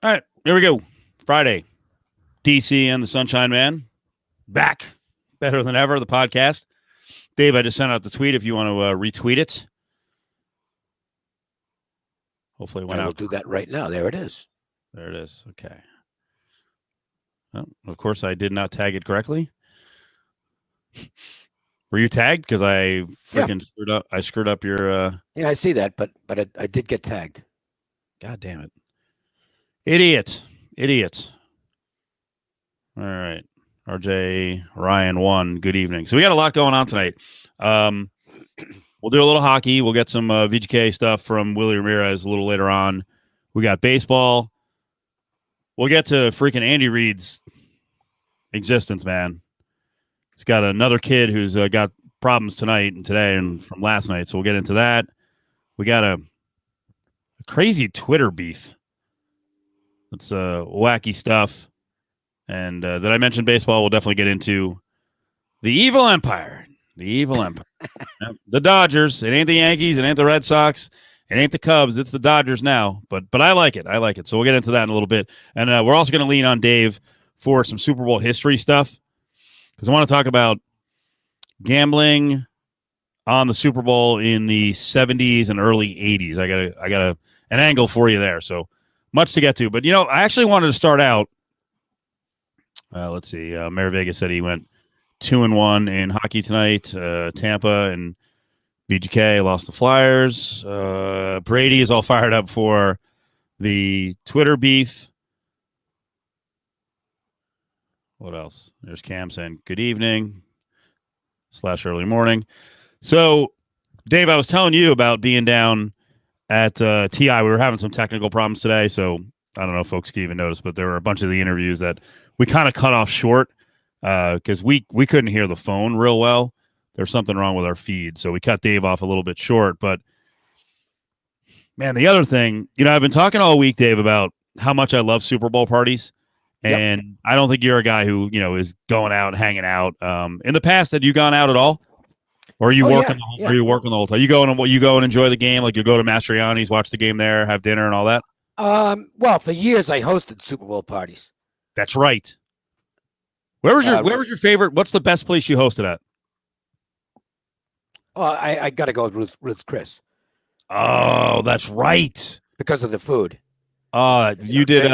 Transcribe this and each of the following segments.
All right, here we go. Friday, DC and the Sunshine Man back better than ever. The podcast. Dave, I just sent out the tweet. If you want to retweet it, hopefully it went I will out. do that right now. There it is. There it is. Okay. Well, of course, I did not tag it correctly. Were you tagged? Because I freaking screwed up. I screwed up your. Yeah, I see that, but I did get tagged. God damn it! Idiot. All right. RJ Ryan 1. Good evening. So we got a lot going on tonight. We'll do a little hockey. We'll get some VGK stuff from Willie Ramirez a little later on. We got baseball. We'll get to freaking Andy Reid's existence, man. He's got another kid who's got problems tonight and today and from last night. So we'll get into that. We got a crazy Twitter beef. It's wacky stuff. And did I mention baseball? We'll definitely get into the evil empire. The evil empire. Yep. The Dodgers. It ain't the Yankees. It ain't the Red Sox. It ain't the Cubs. It's the Dodgers now. But I like it. So we'll get into that in a little bit. And we're also going to lean on Dave for some Super Bowl history stuff, because I want to talk about gambling on the Super Bowl in the 70s and early 80s. I got an angle for you there. So much to get to. But, I actually wanted to start out. Let's see. Mayor Vegas said he went 2-1 in hockey tonight. Tampa and BGK lost the Flyers. Brady is all fired up for the Twitter beef. What else? There's Cam saying good evening / early morning. So, Dave, I was telling you about being down at TI. We were having some technical problems today, so I don't know if folks can even notice, but there were a bunch of the interviews that we kind of cut off short because we couldn't hear the phone real well. There's something wrong with our feed, so we cut Dave off a little bit short. But, man, the other thing, I've been talking all week, Dave, about how much I love Super Bowl parties. And yep. I don't think you're a guy who, is going out, hanging out. In the past, had you gone out at all? Or are you working? Yeah. Are you working the whole time? You go and enjoy the game? Like you go to Mastriani's, watch the game there, have dinner and all that? Well, for years I hosted Super Bowl parties. That's right. Where was your favorite? What's the best place you hosted at? Oh, I got to go with Ruth's Chris. Oh, that's right. Because of the food. You did.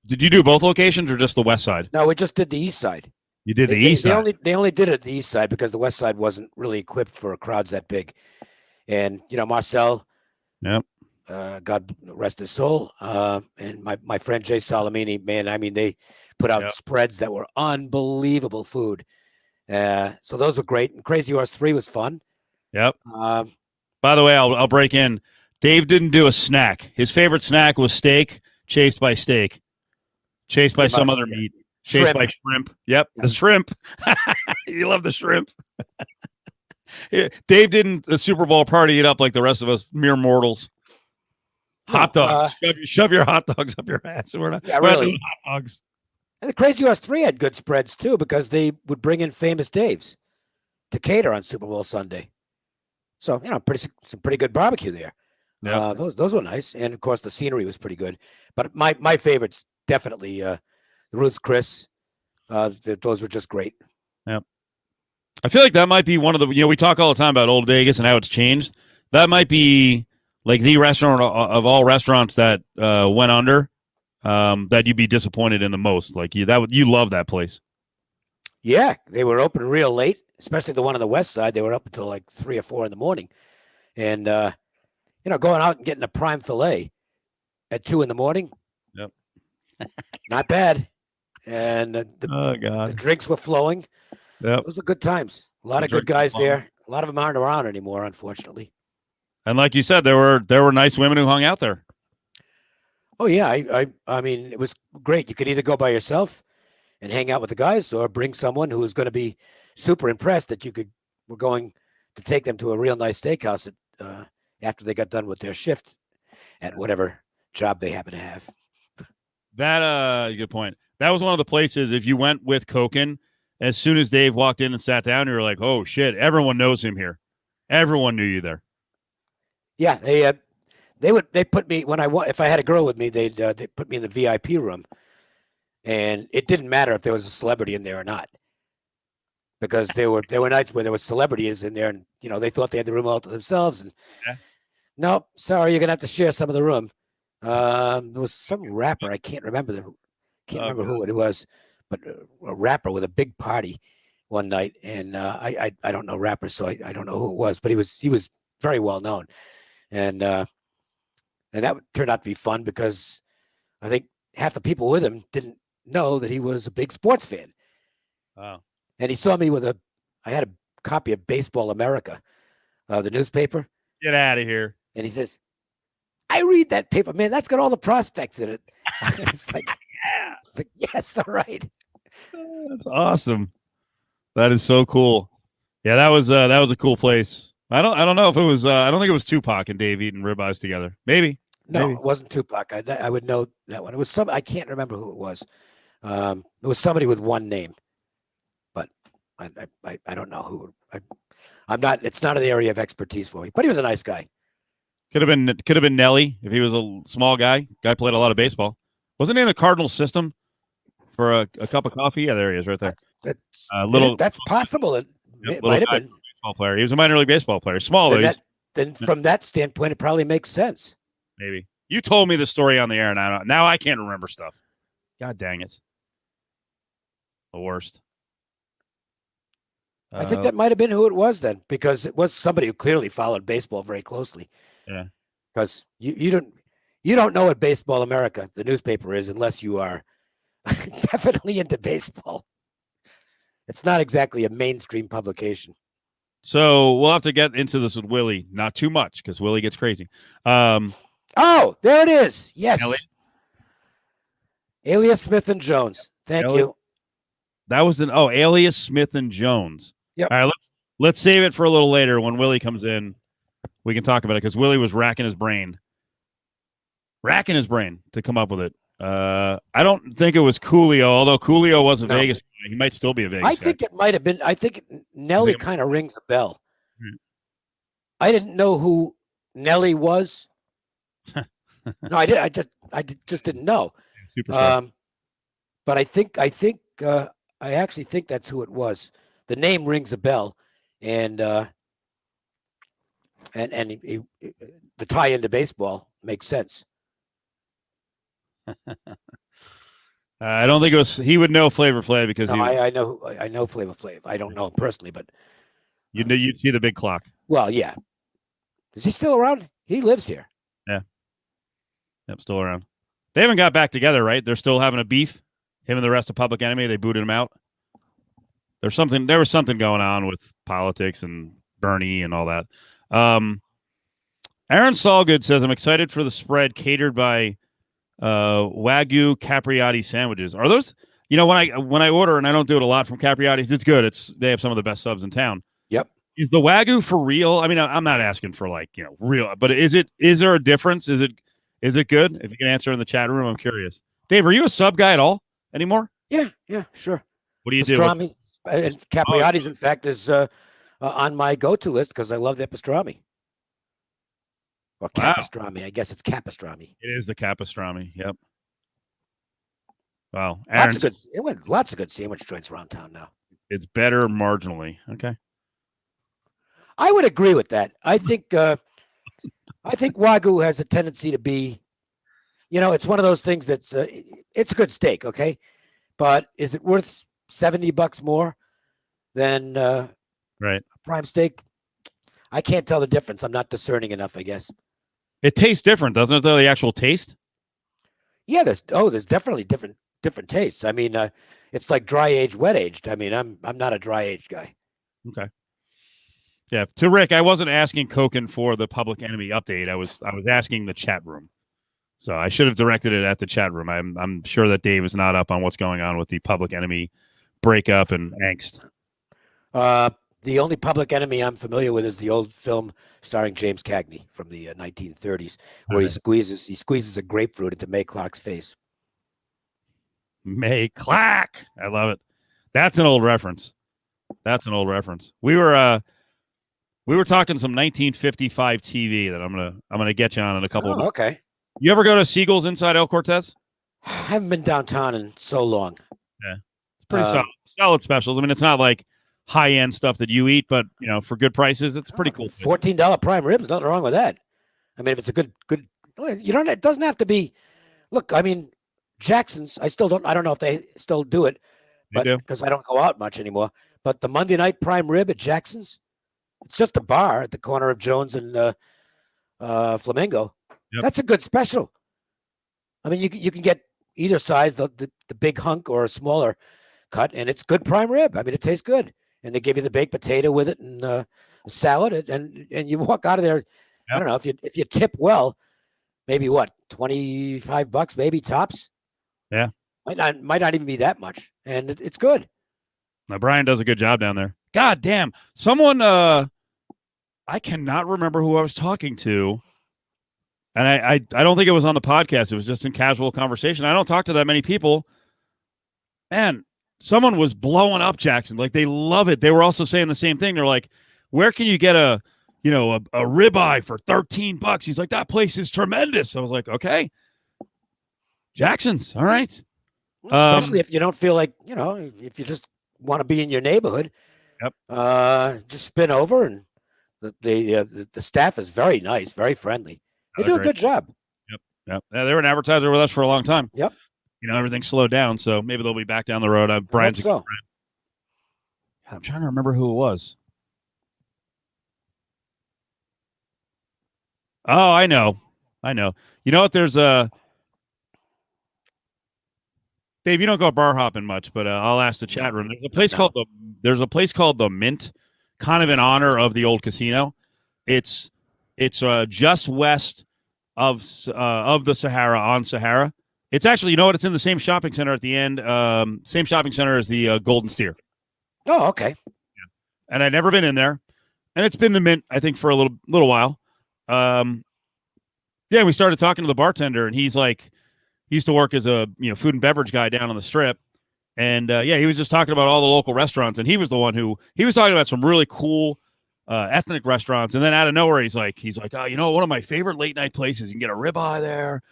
Did you do both locations or just the west side? No, we just did the east side. You did the east side. They only did it at the east side because the west side wasn't really equipped for crowds that big. And Marcel. Yep. God rest his soul. And my friend Jay Salamini, man, I mean, they put out spreads that were unbelievable food. So those were great. And Crazy Horse 3 was fun. Yep. By the way, I'll break in. Dave didn't do a snack. His favorite snack was steak, chased by steak, chased by some other meat, chased by shrimp. Yep, the shrimp. You love the shrimp. Dave didn't the Super Bowl party it up like the rest of us mere mortals. Hot dogs. Shove your hot dogs up your ass. We're not doing hot dogs. And the Crazy Horse 3 had good spreads too because they would bring in famous Daves to cater on Super Bowl Sunday. So, some pretty good barbecue there. Yeah. Those were nice. And, of course, the scenery was pretty good. But my favorites, definitely the Ruth's Chris. Those were just great. Yeah. I feel like that might be one of the, we talk all the time about Old Vegas and how it's changed. That might be like the restaurant of all restaurants that went under that you'd be disappointed in the most. Like you love that place. Yeah. They were open real late, especially the one on the west side. They were up until like 3 or 4 in the morning. And, going out and getting a prime filet at 2 in the morning. Yep. Not bad. And the drinks were flowing. Yep. Those were good times. A lot of good guys there. A lot of them aren't around anymore, unfortunately. And like you said, there were nice women who hung out there. Oh, yeah. I mean, it was great. You could either go by yourself and hang out with the guys or bring someone who was going to be super impressed that were going to take them to a real nice steakhouse after they got done with their shift at whatever job they happen to have. That good point. That was one of the places, if you went with Cokin, as soon as Dave walked in and sat down, you were like, oh, shit, everyone knows him here. Everyone knew you there. Yeah, They put me if I had a girl with me, they put me in the VIP room, and it didn't matter if there was a celebrity in there or not, because there were nights where there was celebrities in there, and they thought they had the room all to themselves, and no, sorry, you're gonna have to share some of the room. There was some rapper, I can't remember who it was, but a rapper with a big party one night, and I don't know rappers, so I don't know who it was, but he was very well known, and that turned out to be fun because I think half the people with him didn't know that he was a big sports fan. Wow. And he saw me I had a copy of Baseball America, the newspaper. Get out of here. And he says, I read that paper, man. That's got all the prospects in it. I was like, yes, all right. That's awesome. That is so cool. Yeah, that was a cool place. I don't know if it was. I don't think it was Tupac and Dave eating ribeyes together. Maybe. No, it wasn't Tupac. I would know that one. It was I can't remember who it was. It was somebody with one name, but I don't know who. I'm not. It's not an area of expertise for me. But he was a nice guy. Could have been Nelly if he was a small guy. Guy played a lot of baseball. Wasn't he in the Cardinal system for a cup of coffee? Yeah, there he is, right there. That's possible. It might have been baseball player. He was a minor league baseball player. Small though. Then from that standpoint, it probably makes sense. Maybe you told me the story on the air, and now I can't remember stuff. God dang it! The worst. I think that might have been who it was then, because it was somebody who clearly followed baseball very closely. Yeah. Because you don't know what Baseball America, the newspaper, is unless you are definitely into baseball. It's not exactly a mainstream publication. So we'll have to get into this with Willie. Not too much, because Willie gets crazy. Oh, there it is. Yes. Alias Smith and Jones. Thank you. That was Alias Smith and Jones. Yep. All right, let's save it for a little later when Willie comes in. We can talk about it because Willie was racking his brain to come up with it. I don't think it was Coolio, although Coolio was a Vegas guy. He might still be a Vegas guy. I think it might have been. I think Nelly kind of rings a bell. I didn't know who Nelly was. No, I did. I just didn't know. Super but I actually think that's who it was. The name rings a bell, and the tie into baseball makes sense. I don't think it was. He would know Flavor Flav because I know Flavor Flav. I don't know him personally, but you'd see the big clock. Well, yeah. Is he still around? He lives here. Yeah. Yep, still around. They haven't got back together, right? They're still having a beef. Him and the rest of Public Enemy. They booted him out. There was something going on with politics and Bernie and all that. Aaron Solgood says, I'm excited for the spread catered by Wagyu Capriati sandwiches. Are those, when I order, and I don't do it a lot from Capriati's, it's good. They have some of the best subs in town. Yep. Is the Wagyu for real? I mean, I'm not asking for real, but is there a difference? Is it good? If you can answer in the chat room, I'm curious. Dave, are you a sub guy at all anymore? Yeah, sure. What do you pastrami, do? And Capriati's, in fact, is on my go-to list because I love their pastrami. Or capastrami. I guess it's capastrami. It is the capastrami. Yep. Wow. Lots of good sandwich joints around town now. It's better marginally. Okay. I would agree with that. I think Wagyu has a tendency to be, it's one of those things that's it's a good steak, okay, but is it worth $70 more than right prime steak? I can't tell the difference. I'm not discerning enough, I guess. It tastes different, doesn't it? Though the actual taste. Yeah, there's definitely different tastes. I mean, it's like dry aged, wet aged. I mean, I'm not a dry aged guy. Okay. Yeah, to Rick, I wasn't asking Cokin for the Public Enemy update. I was asking the chat room. So I should have directed it at the chat room. I'm sure that Dave is not up on what's going on with the Public Enemy breakup and angst. The only Public Enemy I'm familiar with is the old film starring James Cagney from the 1930s, where he squeezes a grapefruit into May Clark's face. May Clark, I love it. That's an old reference. We were We were talking some 1955 TV that I'm gonna get you on in a couple of minutes. Okay. You ever go to Siegel's inside El Cortez? I haven't been downtown in so long. Yeah, it's pretty solid specials. I mean, it's not like high end stuff that you eat, but for good prices, it's pretty cool. $14 prime ribs, nothing wrong with that. I mean, if it's a good, it doesn't have to be. Look, I mean, Jackson's. I don't know if they still do it, but because I don't go out much anymore. But the Monday night prime rib at Jackson's, it's just a bar at the corner of Jones and Flamingo. Yep. That's a good special. I mean, you can get either size, the big hunk or a smaller cut, and it's good prime rib. I mean, it tastes good, and they give you the baked potato with it and a salad, and you walk out of there. Yep. I don't know if you tip well, maybe what, $25 maybe tops. Yeah, might not even be that much, and it's good. Now Brian does a good job down there. God damn, someone I cannot remember who I was talking to. And I don't think it was on the podcast. It was just in casual conversation. I don't talk to that many people. And someone was blowing up Jackson. Like, they love it. They were also saying the same thing. They're like, where can you get a ribeye for $13? He's like, that place is tremendous. I was like, okay. Jackson's. All right. Especially if you don't feel like, if you just want to be in your neighborhood. Yep. Just spin over, and the staff is very nice, very friendly. They do a good job. Yep. Yeah, they were an advertiser with us for a long time. Yep. Everything slowed down, so maybe they'll be back down the road. Brian's a good friend. I'm trying to remember who it was. Oh, I know. You know what? There's a Dave. You don't go bar hopping much, but I'll ask the chat room. There's a place called the Mint, kind of in honor of the old casino. It's just west of the Sahara, on Sahara. It's actually, it's in the same shopping center at the end. Same shopping center as the Golden Steer. Oh, okay. Yeah. And I'd never been in there, and it's been the Mint, I think, for a little while. We started talking to the bartender, and he's like, he used to work as a food and beverage guy down on the Strip, and he was just talking about all the local restaurants, and he was the one who he was talking about some really cool ethnic restaurants, and then out of nowhere he's like, oh, one of my favorite late night places, you can get a ribeye there,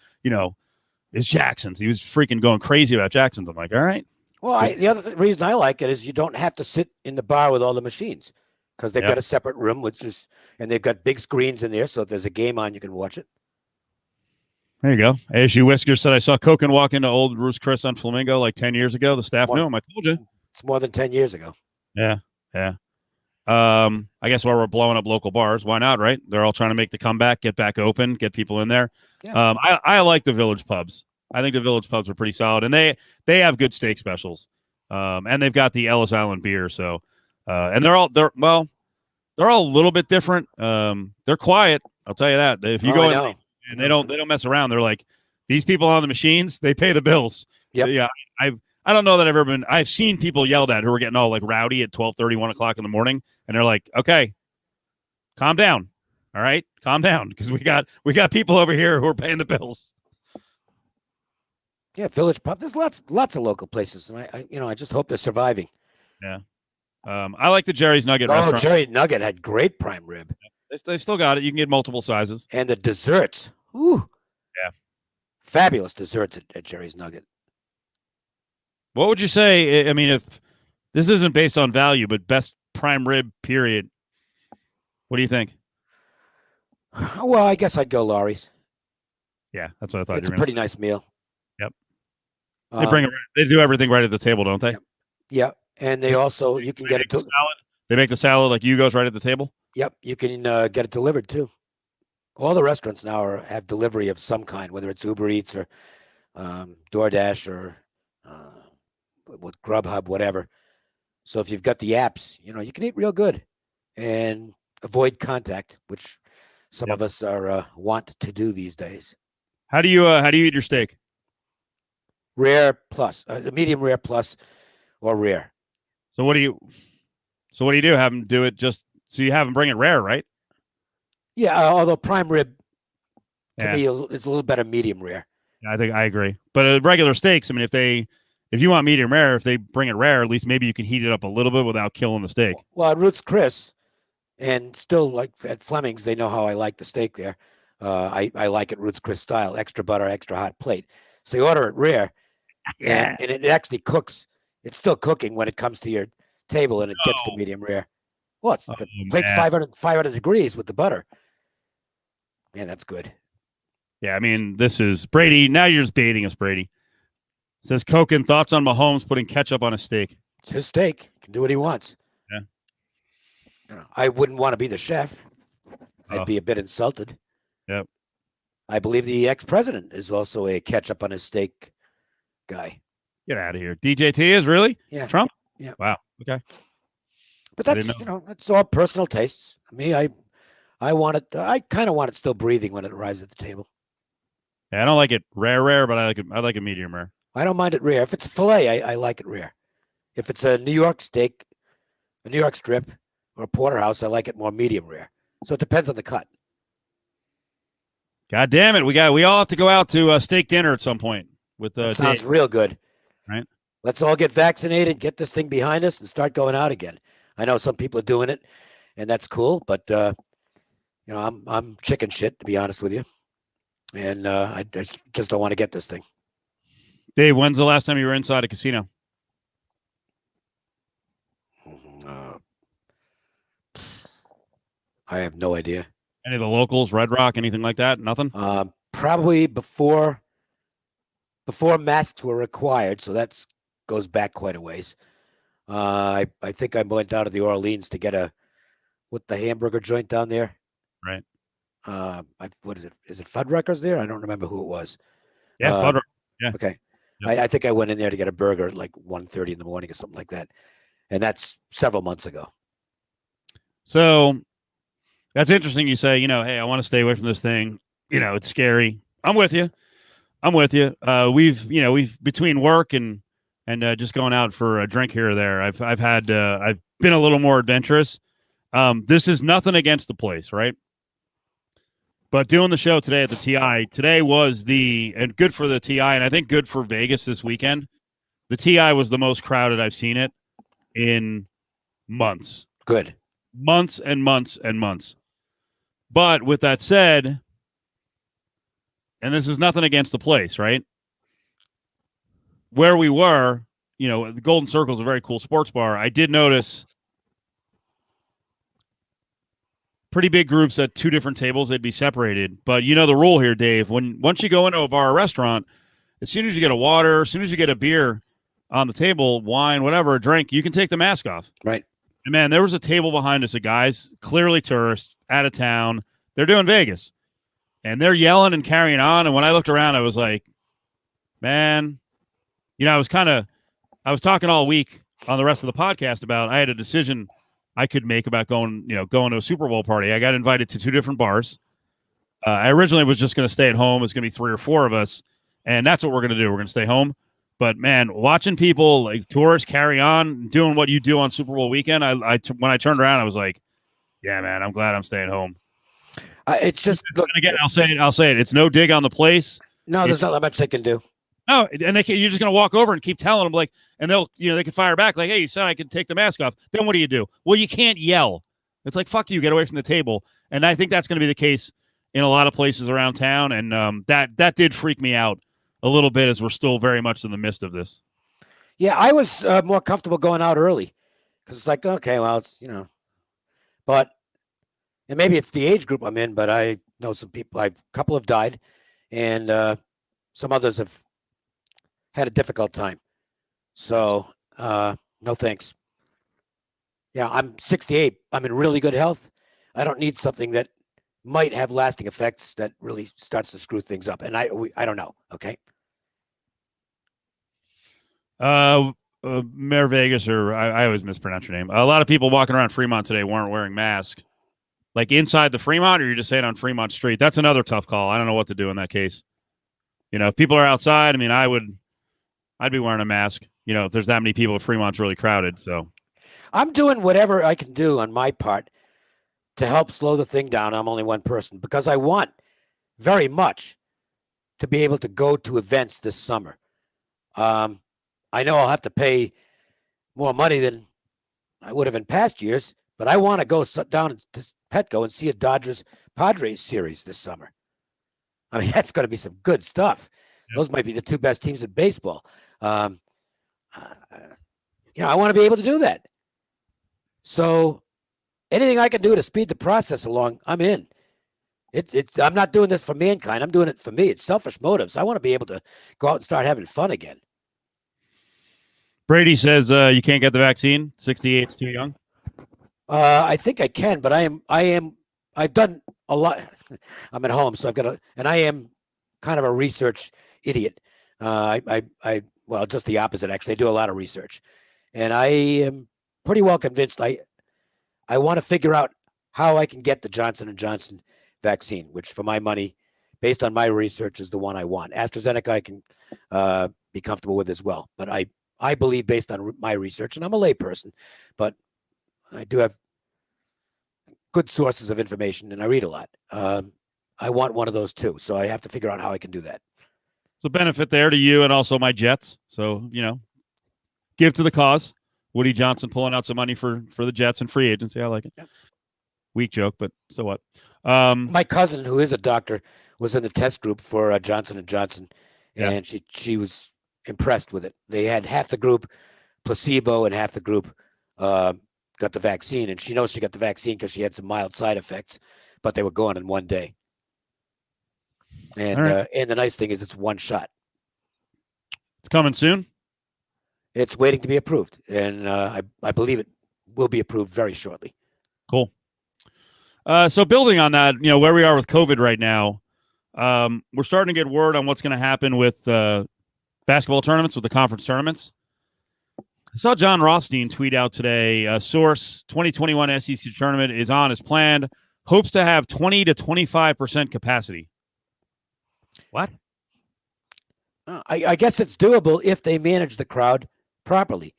is Jackson's. He was freaking going crazy about Jackson's. I'm like, all right. Well, the other reason I like it is you don't have to sit in the bar with all the machines, because they've got a separate room, and they've got big screens in there, so if there's a game on, you can watch it. There you go. ASU Whisker said, I saw Cokin walk into old Roost Chris on Flamingo like 10 years ago. The staff knew him. I told you. It's more than 10 years ago. Yeah. I guess while we're blowing up local bars, why not, right? They're all trying to make the comeback, get back open, get people in there. Yeah. I like the Village pubs. I think the Village pubs are pretty solid, and they have good steak specials. And they've got the Ellis Island beer. So, and they're all a little bit different. They're quiet. I'll tell you that. If you go in and they don't mess around, they're like, these people on the machines, they pay the bills. Yep. Yeah. I don't know that I've seen people yelled at who are getting all like rowdy at 12:30, 1 o'clock in the morning. And they're like, okay, calm down. All right. Calm down. Because we got people over here who are paying the bills. Yeah. Village pub. There's lots of local places. And I just hope they're surviving. Yeah. I like the Jerry's Nugget restaurant. Jerry Nugget had great prime rib. They still got it. You can get multiple sizes. And the desserts. Ooh. Yeah. Fabulous desserts at Jerry's Nugget. What would you say? I mean, if this isn't based on value, but best prime rib period, what do you think? Well, I guess I'd go Laurie's. Yeah, that's what I thought. It's a pretty nice meal. Yep. They do everything right at the table, don't they? Yeah. And they also, you can get it. Salad. They make the salad like Hugo's right at the table? Yep. You can get it delivered too. All the restaurants now have delivery of some kind, whether it's Uber Eats or DoorDash or with Grubhub, whatever. So if you've got the apps, you can eat real good and avoid contact, which some of us are want to do these days. How do you eat your steak? Rare plus, medium rare plus, or rare. So what do you do? Have them do it just so you have them bring it rare, right? Yeah, although prime rib to me is a little better medium rare. I think I agree. But regular steaks, I mean, if you want medium rare, if they bring it rare, at least maybe you can heat it up a little bit without killing the steak. Well, at Roots Chris, And still, like at Fleming's, they know how I like the steak there. I like it Ruth's Chris style, extra butter, extra hot plate. So you order it rare, and it actually cooks. It's still cooking when it comes to your table and it gets to medium rare. Well, the plate's 500 degrees with the butter. Man, that's good. Yeah, I mean, this is Brady. Now you're just baiting us, Brady. Says Cokin, thoughts on Mahomes putting ketchup on a steak? It's his steak. He can do what he wants. Yeah. I wouldn't want to be the chef. I'd be a bit insulted. Yep. I believe the ex-president is also a ketchup on his steak guy. Get out of here. DJT is really? Yeah. Trump? Yeah. Wow. Okay. But that's, that's all personal tastes. Me, I want it. I kind of want it still breathing when it arrives at the table. Yeah, I don't like it rare, but I like it medium rare. I don't mind it rare. If it's filet, I like it rare. If it's a New York steak, a New York strip, or a porterhouse, I like it more medium rare. So it depends on the cut. God damn it. We all have to go out to steak dinner at some point with sounds real good. Right. Let's all get vaccinated, get this thing behind us, and start going out again. I know some people are doing it, and that's cool, but I'm chicken shit, to be honest with you. And I just don't want to get this thing. Dave, when's the last time you were inside a casino? I have no idea. Any of the locals, Red Rock, anything like that? Nothing? Probably before masks were required, so that goes back quite a ways. I think I went down to the Orleans to get the hamburger joint down there. Right. What is it? Is it Fuddruckers there? I don't remember who it was. Yeah, Fuddruckers. Yeah. Okay. Yep. I think I went in there to get a burger at like 1:30 in the morning or something like that. And that's several months ago. So that's interesting. You say, hey, I want to stay away from this thing. It's scary. I'm with you. We've between work and just going out for a drink here or there, I've been a little more adventurous. This is nothing against the place, right? But doing the show today at the TI, today was and good for the TI, and I think good for Vegas this weekend. The TI was the most crowded I've seen it in months. Good. Months and months and months. But with that said, and this is nothing against the place, right? Where we were, the Golden Circle is a very cool sports bar. I did notice pretty big groups at two different tables, they'd be separated. But the rule here, Dave, once you go into a bar or restaurant, as soon as you get a water, as soon as you get a beer on the table, wine, whatever, a drink, you can take the mask off. Right. And man, there was a table behind us of guys, clearly tourists, out of town. They're doing Vegas. And they're yelling and carrying on. And when I looked around, I was like, man, I was talking all week on the rest of the podcast about I had a decision I could make about going to a Super Bowl party. I got invited to two different bars. I originally was just going to stay at home. It's going to be 3 or 4 of us. And that's what we're going to do. We're going to stay home. But man, watching people like tourists carry on, doing what you do on Super Bowl weekend, when I turned around, I was like, yeah, man, I'm glad I'm staying home. It's just, look, again, I'll say it. It's no dig on the place. No, there's not that much they can do. No, and you're just going to walk over and keep telling them and they'll, they can fire back like, hey, you said I could take the mask off. Then what do? Well, you can't yell. It's like, fuck you, get away from the table. And I think that's going to be the case in a lot of places around town. And that did freak me out a little bit as we're still very much in the midst of this. Yeah, I was more comfortable going out early because it's like, okay, well, it's, but, and maybe it's the age group I'm in, but I know some people, a couple have died and some others have had a difficult time. So, no thanks. Yeah, I'm 68. I'm in really good health. I don't need something that might have lasting effects that really starts to screw things up. And I don't know. Okay. Mayor Vegas, or I always mispronounce your name. A lot of people walking around Fremont today weren't wearing masks. Like inside the Fremont, or you're just saying on Fremont Street? That's another tough call. I don't know what to do in that case. If people are outside, I mean, I'd be wearing a mask. If there's that many people, Fremont's really crowded. So I'm doing whatever I can do on my part to help slow the thing down. I'm only one person because I want very much to be able to go to events this summer. I know I'll have to pay more money than I would have in past years, But I want to go down to Petco and see a Dodgers Padres series this summer. I mean, that's going to be some good stuff. Yep. Those might be the two best teams in baseball. I want to be able to do that. So anything I can do to speed the process along, I'm in. I'm not doing this for mankind. I'm doing it for me. It's selfish motives. I want to be able to go out and start having fun again. Brady says you can't get the vaccine. 68's too young. I think I can, but I've done a lot. I'm at home, so I am kind of a research idiot. Well, just the opposite, actually. I do a lot of research, and I am pretty well convinced I want to figure out how I can get the Johnson & Johnson vaccine, which for my money, based on my research, is the one I want. AstraZeneca I can be comfortable with as well. But I believe, based on my research, and I'm a layperson, but I do have good sources of information, and I read a lot. I want one of those too, so I have to figure out how I can do that. So benefit there to you and also my Jets. So, give to the cause. Woody Johnson pulling out some money for the Jets and free agency. I like it. Yep. Weak joke, but so what? My cousin, who is a doctor, was in the test group for Johnson & Johnson, and she was impressed with it. They had half the group placebo and half the group got the vaccine, and she knows she got the vaccine because she had some mild side effects, but they were gone in one day. And and the nice thing is it's one shot. It's coming soon. It's waiting to be approved, and I believe it will be approved very shortly. Cool. So building on that, where we are with COVID right now, we're starting to get word on what's going to happen with basketball tournaments, with the conference tournaments. I saw John Rothstein tweet out today, source 2021 SEC tournament is on as planned, hopes to have 20 to 25% capacity. What? I guess it's doable if they manage the crowd properly.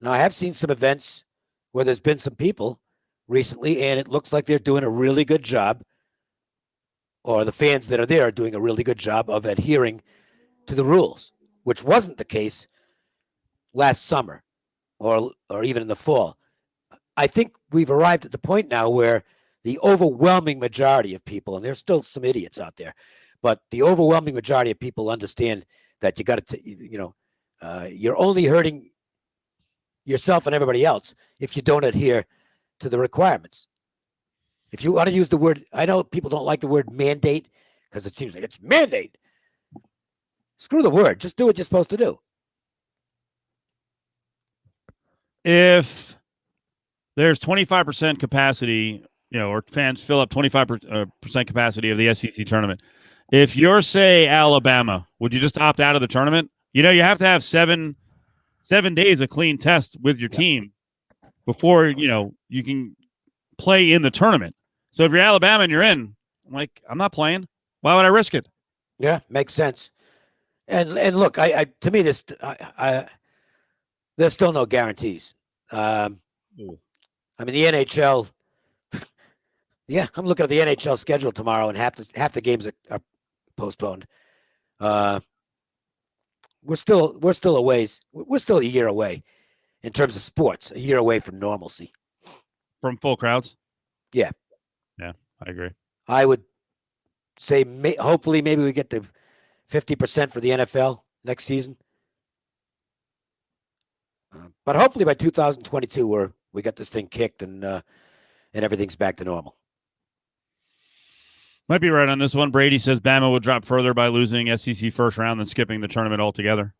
Now, I have seen some events where there's been some people recently, and it looks like they're doing a really good job, or the fans that are there are doing a really good job of adhering to the rules, which wasn't the case last summer or even in the fall. I think we've arrived at the point now where the overwhelming majority of people, and there's still some idiots out there, but the overwhelming majority of people understand that you got to, you're only hurting yourself and everybody else if you don't adhere to the requirements. If you want to use the word, I know people don't like the word mandate because it seems like it's mandate. Screw the word. Just do what you're supposed to do. If there's 25% capacity, or fans fill up 25% capacity of the SEC tournament, if you're, say, Alabama, would you just opt out of the tournament? You have to have 7 days of clean test with your team before, you can play in the tournament. So if you're Alabama and you're in, I'm not playing. Why would I risk it? Yeah, makes sense. And look, to me, there's still no guarantees. I mean, the NHL. Yeah, I'm looking at the NHL schedule tomorrow, and half the games are postponed. We're still a ways. We're still a year away in terms of sports. A year away from normalcy. From full crowds. Yeah. Yeah, I agree. I would say hopefully maybe we get to 50% for the NFL next season. But hopefully by 2022 we got this thing kicked and everything's back to normal. Might be right on this one. Brady says Bama would drop further by losing SEC first round than skipping the tournament altogether.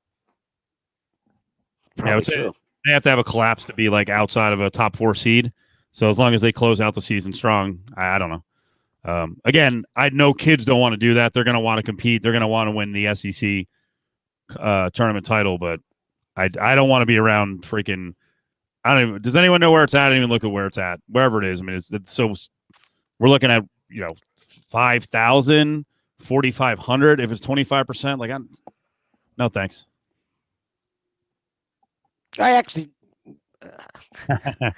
Probably true. They have to have a collapse to be outside of a top 4 seed. So as long as they close out the season strong, I don't know. Again, I know kids don't want to do that. They're going to want to compete. They're going to want to win the SEC tournament title, but I don't want to be around freaking. I don't even. Does anyone know where it's at? I don't even look at where it's at. Wherever it is. I mean, it's so we're looking at 5,000, 4,500 if it's 25%. No thanks. I actually,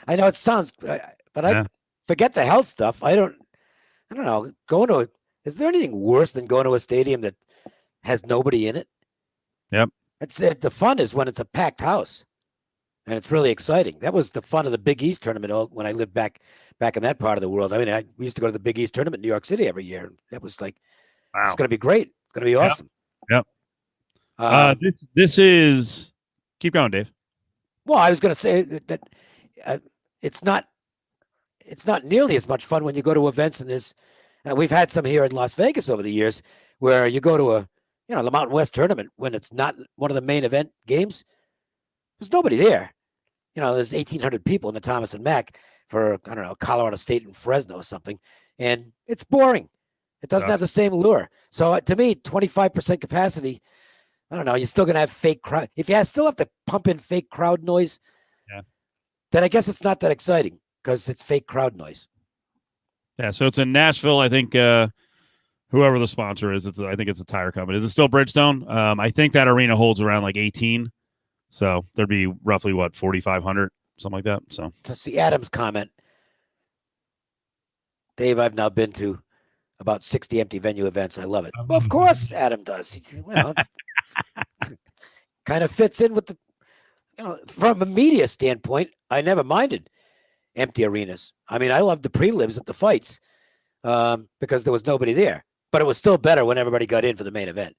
I know it sounds, but I forget the health stuff. I don't know. Is there anything worse than going to a stadium that has nobody in it? Yep. That's it. The fun is when it's a packed house. and it's really exciting. That was the fun of the Big East tournament when I lived back in that part of the world. I mean, we used to go to the Big East tournament in New York City every year. That was like, it's going to be great. It's going to be awesome. Yep. This is. Keep going, Dave. Well, I was going to say that it's not nearly as much fun when you go to events and there's. We've had some here in Las Vegas over the years where you go to the Mountain West tournament when it's not one of the main event games. There's nobody there. There's 1,800 people in the Thomas and Mack for, I don't know, Colorado State and Fresno or something. And it's boring. It doesn't have the same allure. So to me, 25% capacity, I don't know, you're still going to have fake crowd. If you still have to pump in fake crowd noise, then I guess it's not that exciting because it's fake crowd noise. Yeah, so it's in Nashville. I think whoever the sponsor is, I think it's a tire company. Is it still Bridgestone? I think that arena holds around like 18. So there'd be roughly, 4,500, something like that. So to see Adam's comment, Dave, I've now been to about 60 empty venue events. I love it. Well, of course Adam does. Kind of fits in with from a media standpoint, I never minded empty arenas. I mean, I loved the prelims at the fights because there was nobody there. But it was still better when everybody got in for the main event.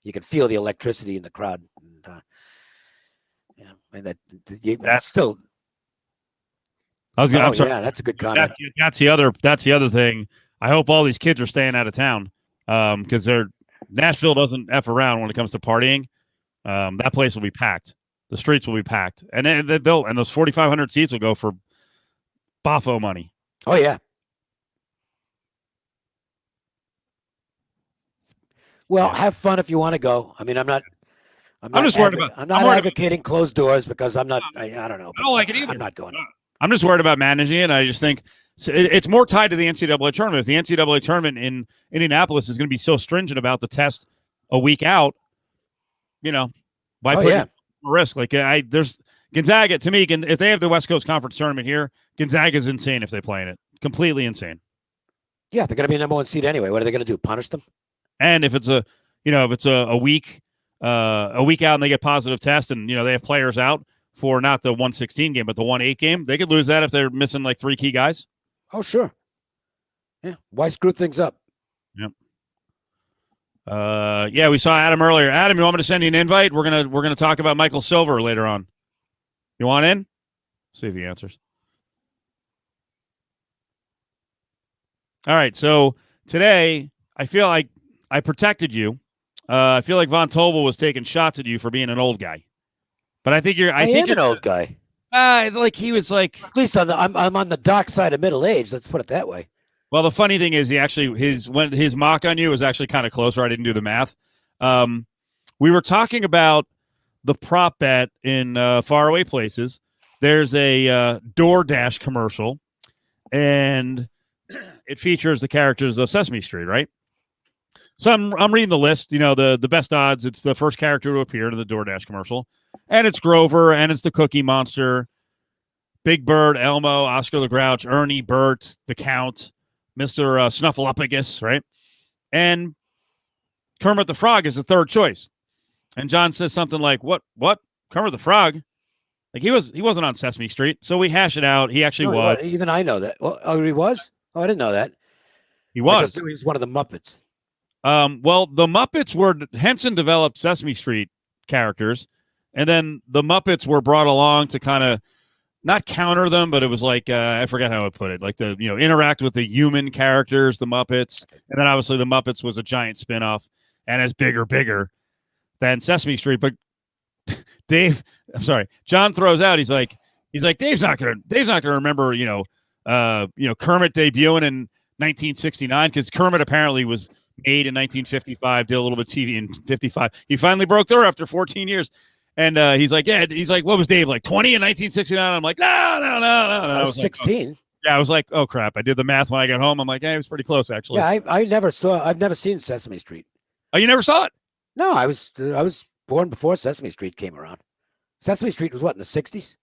You could feel the electricity in the crowd. And that's still. I'm sorry. Yeah, that's a good comment. That's the other thing. I hope all these kids are staying out of town because Nashville doesn't F around when it comes to partying. That place will be packed. The streets will be packed, and those 4,500 seats will go for boffo money. Oh yeah. Well, have fun if you want to go. I mean, I'm not just worried about. I'm not advocating closed doors because I'm not. I don't know. I don't like it either. I'm not going. I'm just worried about managing it. I just think it's more tied to the NCAA tournament. If the NCAA tournament in Indianapolis is going to be so stringent about the test a week out, why put it risk? Like there's Gonzaga to me. If they have the West Coast Conference tournament here, Gonzaga is insane if they play in it. Completely insane. Yeah, they're going to be number one seed anyway. What are they going to do? Punish them? And if it's a week out and they get positive tests and they have players out for not the 116 game but the 1-8 game, they could lose that if they're missing like 3 key guys. Oh sure. Yeah. Why screw things up? Yep. We saw Adam earlier. Adam, you want me to send you an invite? We're gonna talk about Michael Silver later on. You want in? See if he answers. All right. So today I feel like I protected you. I feel like Von Tobel was taking shots at you for being an old guy, but I think you're an old guy. Like he was like at least I'm on the dark side of middle age. Let's put it that way. Well, the funny thing is, his mock on you was actually kind of closer. I didn't do the math. We were talking about the prop bet in faraway places. There's a DoorDash commercial, and it features the characters of Sesame Street, right? So I'm reading the list. The best odds. It's the first character to appear in the DoorDash commercial, and it's Grover, and it's the Cookie Monster, Big Bird, Elmo, Oscar the Grouch, Ernie, Bert, the Count, Mr. Snuffleupagus, right? And Kermit the Frog is the third choice. And John says something like, "What? Kermit the Frog? Like he wasn't on Sesame Street." So we hash it out. He actually was. Even I know that. Well, he was. Oh, I didn't know that. He was. He was one of the Muppets. Well, the Muppets were Henson developed Sesame Street characters, and then the Muppets were brought along to kind of not counter them, but it was like I forget how I put it, like the interact with the human characters, the Muppets, and then obviously the Muppets was a giant spinoff and it's bigger than Sesame Street. But John throws out, he's like Dave's not gonna remember Kermit debuting in 1969 because Kermit apparently was made in 1955, did a little bit of TV in 55. He finally broke through after 14 years. And he's like, what was Dave, like 20 in 1969? I'm like, no. I was 16. I was like, oh, crap. I did the math when I got home. I'm like, it was pretty close, actually. Yeah, I've never seen Sesame Street. Oh, you never saw it? No, I was born before Sesame Street came around. Sesame Street was what, in the 60s?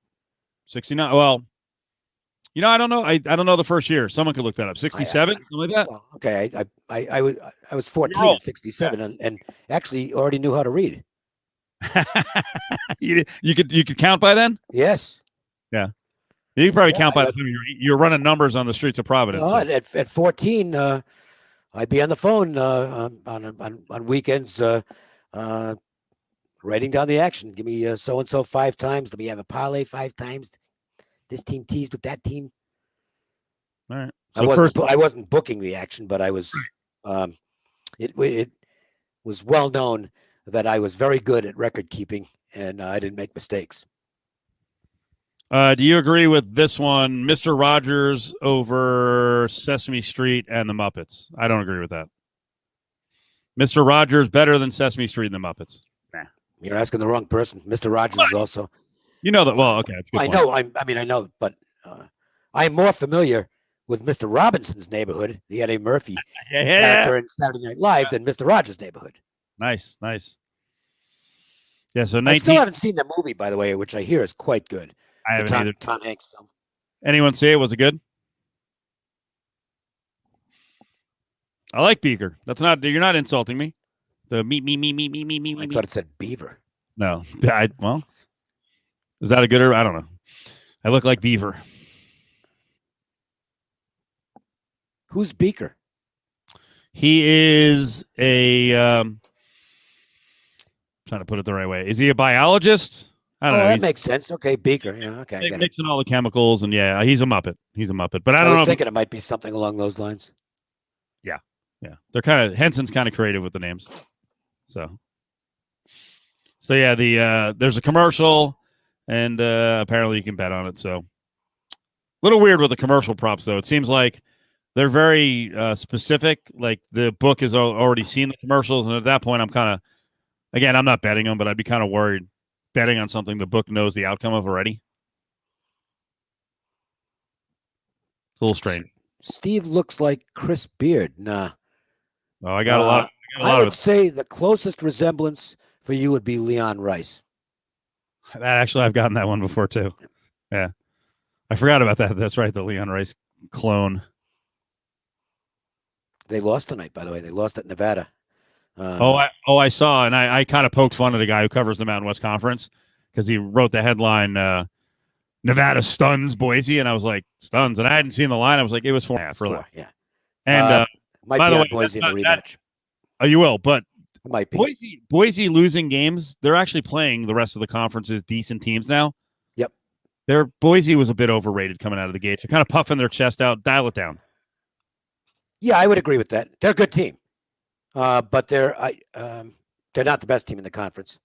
69. Well, I don't know. I don't know the first year. Someone could look that up. 67, something like that. Well, okay, I was 14 in 67 and actually already knew how to read. you could count by then. Yes. Yeah, you could probably count by the time you're running numbers on the streets of Providence. Well, at 14, I'd be on the phone on weekends, writing down the action. Give me so and so 5 times. Let me have a parlay 5 times. This team teased with that team. All right. So I wasn't booking the action, but I was. It was well known that I was very good at record keeping, and I didn't make mistakes. Do you agree with this one, Mr. Rogers over Sesame Street and the Muppets? I don't agree with that. Mr. Rogers better than Sesame Street and the Muppets. Nah, you're asking the wrong person. Mr. Rogers is also. You know that well. Okay, that's a good I point. know. I know, but I'm more familiar with Mr. Robinson's Neighborhood, the Eddie Murphy character in Saturday Night Live, than Mr. Rogers' Neighborhood. Nice. Yeah, so I still haven't seen the movie, by the way, which I hear is quite good. I haven't either. Tom Hanks film. Anyone see it? Was it good? I like Beaker. That's not. You're not insulting me. The me. I thought it said Beaver. No. Well, is that a good? I don't know. I look like Beaver. Who's Beaker? He is a. Trying to put it the right way. Is he a biologist? I don't know. That makes sense. Okay, Beaker. Yeah, okay. Mixing all the chemicals, and yeah, he's a Muppet. But I don't know. I was thinking it might be something along those lines. Yeah. They're kind of Henson's kind of creative with the names. So yeah, there's a commercial, and apparently you can bet on it. So a little weird with the commercial props, though. It seems like they're very specific. Like the book has already seen the commercials, and at that point, I'm kind of, again, I'm not betting them, but I'd be kind of worried betting on something the book knows the outcome of already. It's a little strange. Steve looks like Chris Beard. Nah. Oh, I got a lot. I would say the closest resemblance for you would be Leon Rice. That actually, I've gotten that one before too. Yeah, I forgot about that. That's right, the Leon Rice clone. They lost tonight, by the way. They lost at Nevada. I saw, and I kind of poked fun at a guy who covers the Mountain West Conference because he wrote the headline, Nevada stuns Boise, and I was like, stuns, and I hadn't seen the line. I was like, it was 4.5. Yeah. And might by be the on way, Boise in the rematch. You will, but it might be. Boise losing games, they're actually playing the rest of the conference's decent teams now. Yep. Boise was a bit overrated coming out of the gates. They're kind of puffing their chest out. Dial it down. Yeah, I would agree with that. They're a good team. But they're not the best team in the conference.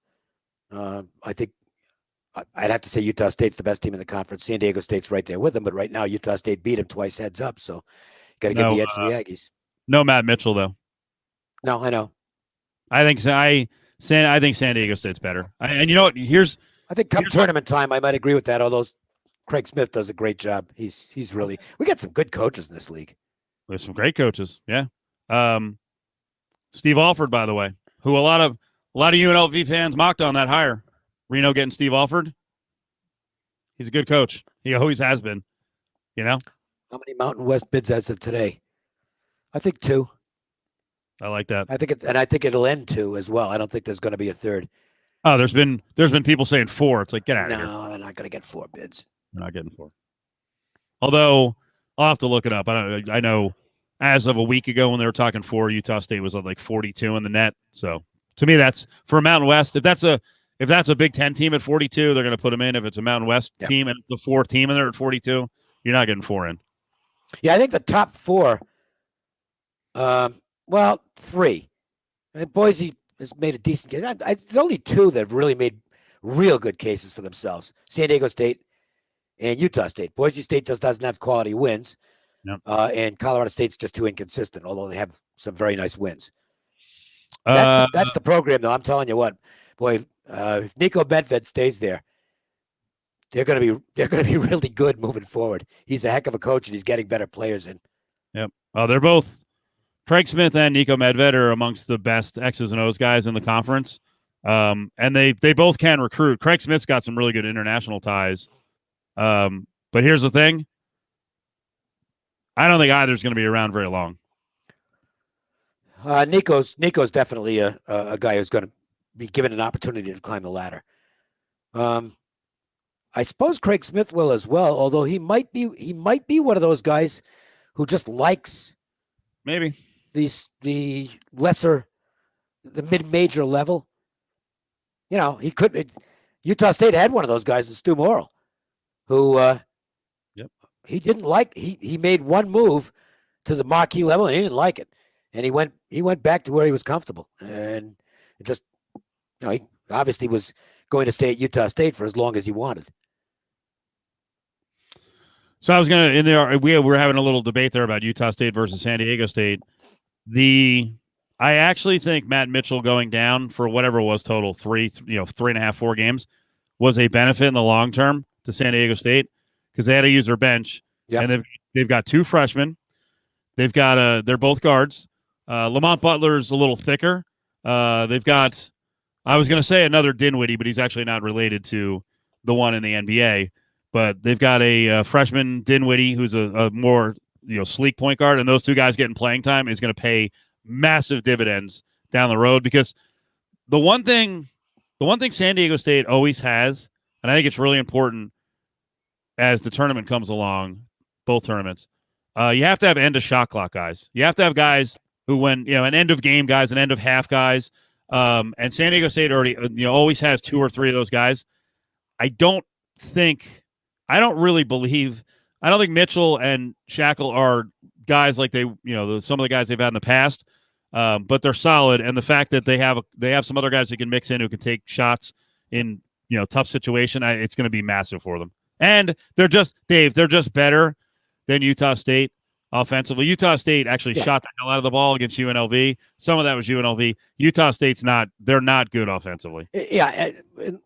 I think I'd have to say Utah State's the best team in the conference. San Diego State's right there with them, but right now Utah State beat them twice heads up, so got to give the edge to the Aggies. No Matt Mitchell though. No, I know. I think San Diego State's better. And you know what? I think come tournament time, I might agree with that. Although Craig Smith does a great job. He's really. We got some good coaches in this league. There's some great coaches. Yeah. Steve Alford, by the way, who a lot of UNLV fans mocked on that hire. Reno getting Steve Alford. He's a good coach. He always has been. You know. How many Mountain West bids as of today? I think 2. I like that. I think it'll end 2 as well. I don't think there's going to be a third. Oh, there's been people saying 4. It's like, get out of here. No, they're not going to get 4 bids. They're not getting 4. Although I'll have to look it up. I know as of a week ago when they were talking 4, Utah State was at like 42 in the net. So to me, that's for a Mountain West. If that's a Big Ten team at 42, they're going to put them in. If it's a Mountain West team and the 4th team and they're at 42, you're not getting 4 in. Yeah, I think the top 4. 3. And Boise has made a decent case. It's only 2 that have really made real good cases for themselves. San Diego State and Utah State. Boise State just doesn't have quality wins. Yep. And Colorado State's just too inconsistent, although they have some very nice wins. That's the program, though. I'm telling you what, boy, if Nico Medved stays there, they're going to be really good moving forward. He's a heck of a coach, and he's getting better players in. Yep. They're both Craig Smith and Nico Medved are amongst the best X's and O's guys in the conference. And they both can recruit. Craig Smith's got some really good international ties. But here's the thing. I don't think either's going to be around very long. Nico's definitely a guy who's going to be given an opportunity to climb the ladder. I suppose Craig Smith will as well, although he might be one of those guys who just likes maybe the mid-major level. He could. Utah State had one of those guys in Stu Morrill, who he didn't like. He made one move to the marquee level and he didn't like it, and he went back to where he was comfortable, and it just he obviously was going to stay at Utah State for as long as he wanted. So I was gonna in there. We were having a little debate there about Utah State versus San Diego State. I actually think Matt Mitchell going down for whatever it was total 3.5, 4 games was a benefit in the long term to San Diego State because they had to use their bench. Yep. And they've got 2 freshmen. They've got they're both guards. Lamont Butler's a little thicker. They've got, I was going to say another Dinwiddie, but he's actually not related to the one in the NBA. But they've got a freshman Dinwiddie who's a more sleek point guard, and those 2 guys getting playing time is going to pay massive dividends down the road because the one thing San Diego State always has, and I think it's really important as the tournament comes along, both tournaments, you have to have end of shot clock guys. You have to have guys who, when an end of game guys, an end of half guys, and San Diego State already always has 2 or 3 of those guys. I don't think Mitchell and Shackle are guys like some of the guys they've had in the past, but they're solid. And the fact that they have some other guys who can mix in who can take shots in tough situation, it's going to be massive for them. And they're just better than Utah State offensively. Utah State actually shot the hell out of the ball against UNLV. Some of that was UNLV. Utah State's they're not good offensively. Yeah,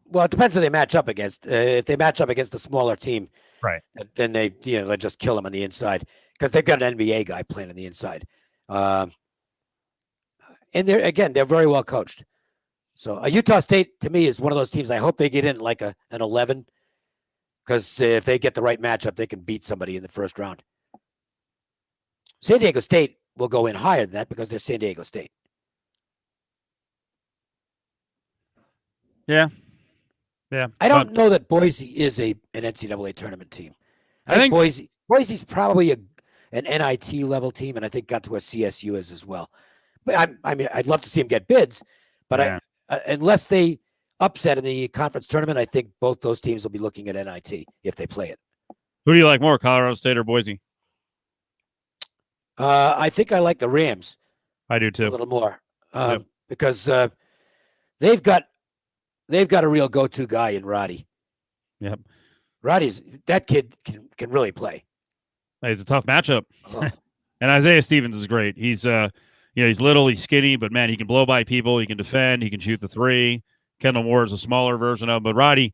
well, it depends who they match up against. If they match up against a smaller team, right, then they just kill them on the inside because they've got an NBA guy playing on the inside. And they're very well coached. So Utah State to me is one of those teams. I hope they get in like an 11, because if they get the right matchup, they can beat somebody in the first round. San Diego State will go in higher than that because they're San Diego State. Yeah. I don't know that Boise is an NCAA tournament team. I think Boise's probably an NIT level team, and I think got to where CSU is as well. But I'd love to see them get bids, but unless they upset in the conference tournament, I think both those teams will be looking at NIT if they play it. Who do you like more, Colorado State or Boise? I think I like the Rams. I do too. A little more because they've got a real go-to guy in Roddy. Yep. That kid can really play. It's a tough matchup. Oh. And Isaiah Stevens is great. He's he's little, he's skinny, but man, he can blow by people, he can defend, he can shoot the 3. Kendall Moore is a smaller version of him, but Roddy's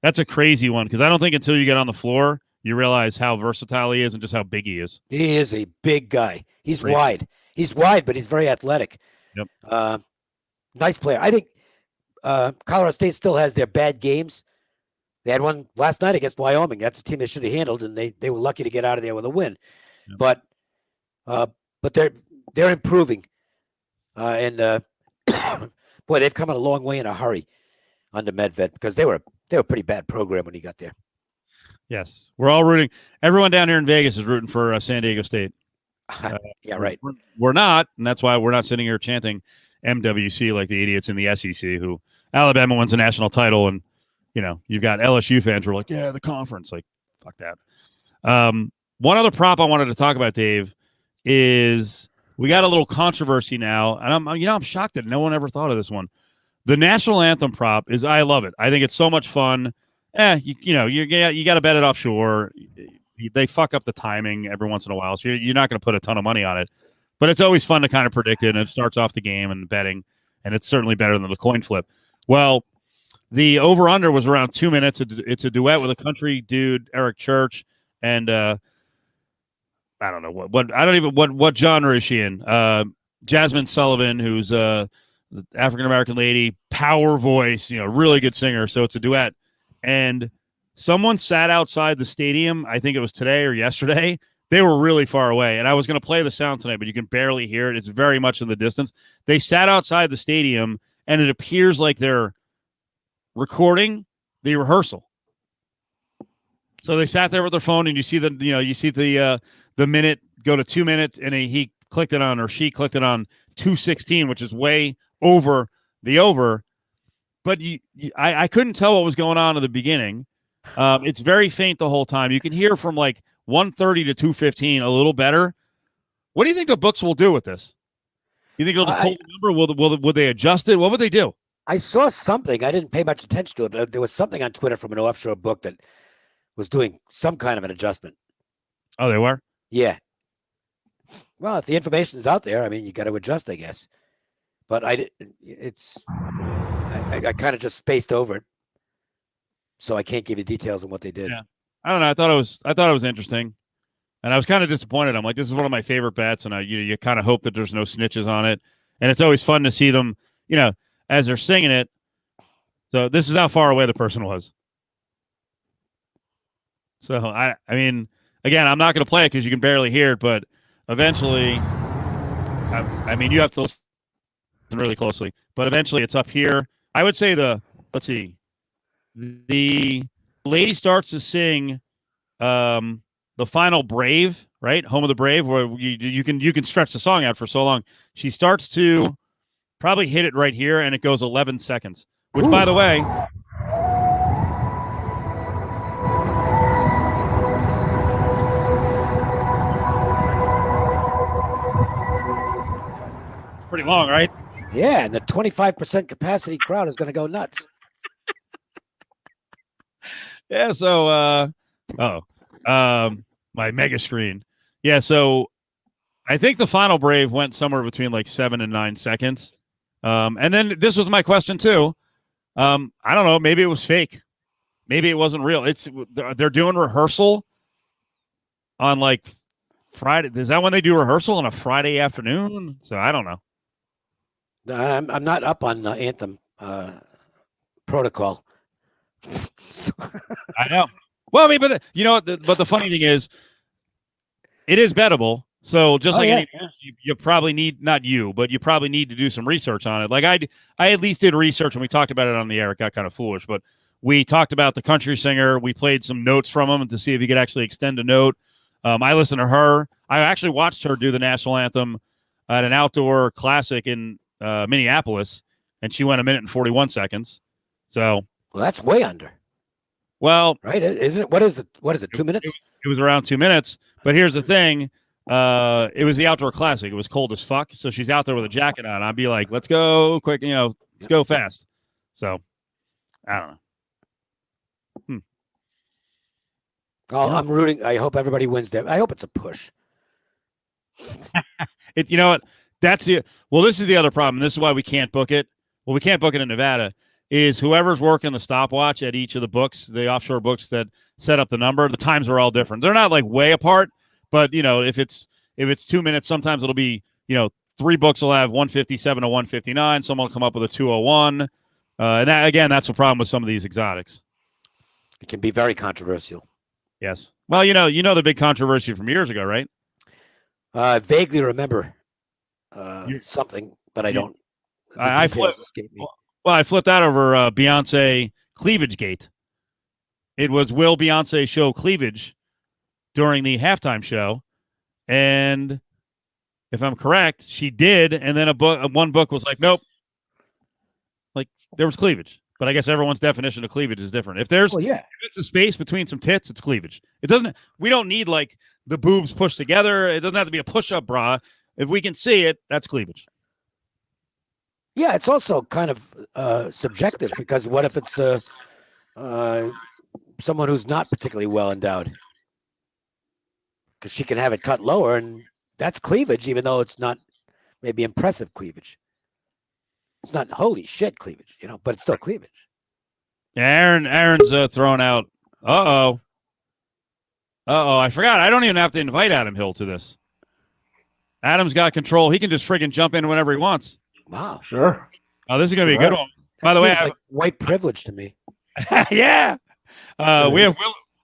that's a crazy one because I don't think until you get on the floor you realize how versatile he is and just how big he is. He is a big guy. He's wide. He's wide, but he's very athletic. Yep. Nice player. I think Colorado State still has their bad games. They had one last night against Wyoming. That's a team they should have handled, and they were lucky to get out of there with a win. Yep. But they're improving, and boy, they've come a long way in a hurry under Medved because they were a pretty bad program when he got there. Yes, we're all rooting. Everyone down here in Vegas is rooting for San Diego State. Yeah, right. We're not, and that's why we're not sitting here chanting MWC like the idiots in the SEC who Alabama wins a national title, and you've got LSU fans who are like, yeah, the conference, like, fuck that. One other prop I wanted to talk about, Dave, is we got a little controversy now, and I'm shocked that no one ever thought of this one. The national anthem prop is, I love it. I think it's so much fun. You got to bet it offshore. They fuck up the timing every once in a while, so you're not going to put a ton of money on it. But it's always fun to kind of predict it, and it starts off the game and betting, and it's certainly better than the coin flip. Well, the over-under was around 2 minutes. It's a duet with a country dude, Eric Church, and I don't know what genre is she in? Jasmine Sullivan, who's the African-American lady, power voice, really good singer. So it's a duet. And someone sat outside the stadium, I think it was today or yesterday. They were really far away. And I was going to play the sound tonight, but you can barely hear it. It's very much in the distance. They sat outside the stadium and it appears like they're recording the rehearsal. So they sat there with their phone, and you see the minute go to 2 minutes, and he clicked it on, or she clicked it on 2:16, which is way over the over. But I couldn't tell what was going on in the beginning. It's very faint the whole time. You can hear from like 1:30 to 2:15 a little better. What do you think the books will do with this? You think it'll pull the number? Will they adjust it? What would they do? I saw something. I didn't pay much attention to it, but there was something on Twitter from an offshore book that was doing some kind of an adjustment. Oh, they were? Yeah. Well, if the information's out there, I mean, you got to adjust, I guess. But I kind of just spaced over it, so I can't give you details on what they did. Yeah. I don't know. I thought it was interesting, and I was kind of disappointed. I'm like, this is one of my favorite bets, and you kind of hope that there's no snitches on it, and it's always fun to see them, as they're singing it. So this is how far away the person was. So I mean, again, I'm not going to play it because you can barely hear it, but eventually, I mean, you have to listen really closely. But eventually, it's up here. I would say let's see, the lady starts to sing the final Brave, right? Home of the Brave, where you can stretch the song out for so long. She starts to probably hit it right here, and it goes 11 seconds, which, by the way, pretty long, right? Yeah, and the 25% capacity crowd is going to go nuts. Yeah, so my mega screen. Yeah, so I think the final Brave went somewhere between like 7 and 9 seconds. And then this was my question too. I don't know, maybe it was fake. Maybe it wasn't real. They're doing rehearsal on like Friday. Is that when they do rehearsal on a Friday afternoon? So I don't know. I'm not up on Anthem protocol. I know. Well, I mean, but but the funny thing is, it is bettable. So just you probably need, not you, but you probably need to do some research on it. Like I at least did research when we talked about it on the air. It got kind of foolish, but we talked about the country singer. We played some notes from him to see if he could actually extend a note. I listened to her. I actually watched her do the national anthem at an outdoor classic in Minneapolis, and she went 1 minute and 41 seconds. So, well, that's way under. Well, right? Isn't it? What is it? 2 minutes? It was around 2 minutes. But here's the thing. It was the outdoor classic. It was cold as fuck. So she's out there with a jacket on. I'd be like, let's go quick, let's go fast. So I don't know. Oh, I'm rooting. I hope everybody wins there. I hope it's a push. You know what? This is the other problem. This is why we can't book it. Well, we can't book it in Nevada. Is whoever's working the stopwatch at each of the books, the offshore books that set up the number, the times are all different. They're not like way apart, but if it's 2 minutes, sometimes it'll be 3 books will have 157 to 159. Someone will come up with a 201, and that's the problem with some of these exotics. It can be very controversial. Yes. Well, the big controversy from years ago, right? I vaguely remember something, but I don't. I escape me. Well, I flipped that over Beyonce Cleavage Gate. It was, will Beyonce show cleavage during the halftime show? And if I'm correct, she did. And then one book was like, nope. Like there was cleavage. But I guess everyone's definition of cleavage is different. If it's a space between some tits, it's cleavage. We don't need like the boobs pushed together. It doesn't have to be a push-up bra. If we can see it, that's cleavage. Yeah, it's also kind of subjective because what if it's someone who's not particularly well endowed? Because she can have it cut lower, and that's cleavage, even though it's not maybe impressive cleavage. It's not holy shit cleavage, but it's still cleavage. Yeah, Aaron's throwing out. I forgot. I don't even have to invite Adam Hill to this. Adam's got control. He can just friggin' jump in whenever he wants. Wow. Sure. Oh, this is going to be a good one. By the way, like white privilege to me. Yeah. I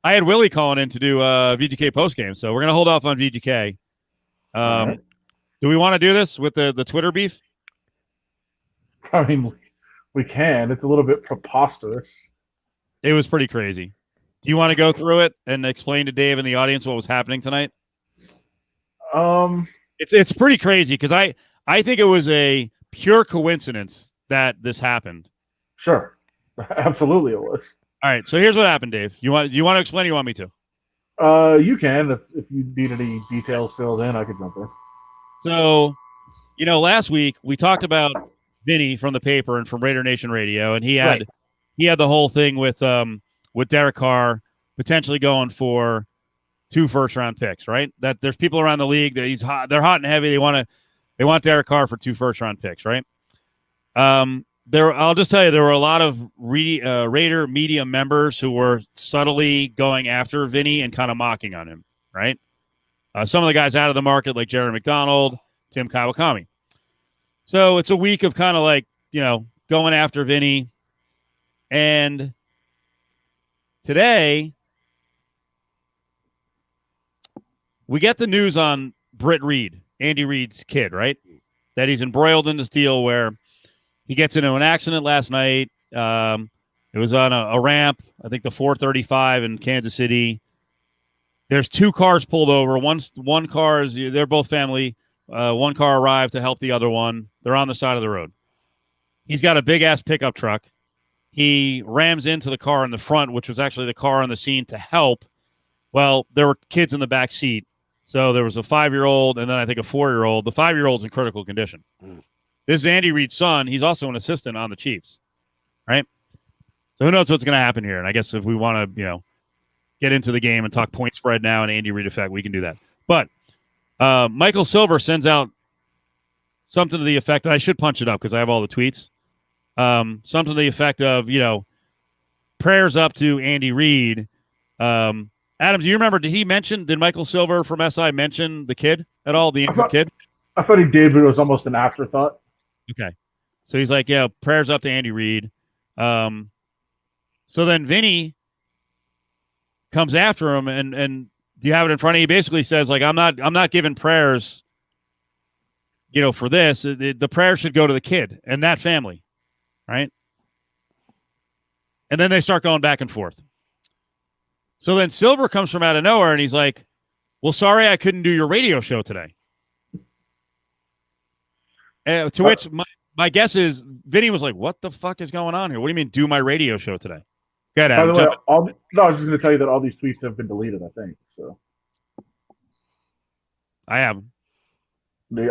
had Willie calling in to do VGK postgame, so we're going to hold off on VGK. Right. Do we want to do this with the Twitter beef? I mean, We can. It's a little bit preposterous. It was pretty crazy. Do you want to go through it and explain to Dave and the audience what was happening tonight? It's pretty crazy because I think it was a pure coincidence that this happened. Sure. Absolutely it was. All right, so here's what happened, Dave. You want to explain or you want me to? You can. If you need any details filled in, I could jump in. So, last week we talked about Vinny from the paper and from Raider Nation Radio, and he had the whole thing with Derek Carr potentially going for 2 first-round picks, right? That there's people around the league that they're hot and heavy. They want Derek Carr for 2 first-round picks, right? I'll just tell you, there were a lot of Raider media members who were subtly going after Vinny and kind of mocking on him, right? Some of the guys out of the market, like Jerry McDonald, Tim Kawakami. So it's a week of kind of like, going after Vinny. And today, we get the news on Britt Reed, Andy Reid's kid, right? That he's embroiled in this deal where he gets into an accident last night. It was on a ramp, I think the 435 in Kansas City. There's 2 cars pulled over. One car is, they're both family. One car arrived to help the other one. They're on the side of the road. He's got a big-ass pickup truck. He rams into the car in the front, which was actually the car on the scene to help. Well, there were kids in the back seat. So there was a 5-year-old and then I think a 4-year-old. The 5-year-old's in critical condition. This is Andy Reid's son. He's also an assistant on the Chiefs, right? So who knows what's going to happen here? And I guess if we want to, get into the game and talk point spread now and Andy Reid effect, we can do that. But Michael Silver sends out something to the effect, and I should punch it up because I have all the tweets. Something to the effect of, prayers up to Andy Reid. Adam, do you remember, did Michael Silver from SI mention the kid at all, the injured kid? I thought he did, but it was almost an afterthought. Okay. So he's like, prayers up to Andy Reid. So then Vinny comes after him, and do you have it in front of you? He basically says, like, I'm not giving prayers, for this. The prayer should go to the kid and that family, right? And then they start going back and forth. So then Silver comes from out of nowhere, and he's like, well, sorry I couldn't do your radio show today. To which my guess is Vinny was like, what the fuck is going on here? What do you mean do my radio show today? Go ahead, Adam. By the way, I was just going to tell you that all these tweets have been deleted, I think. So I have them.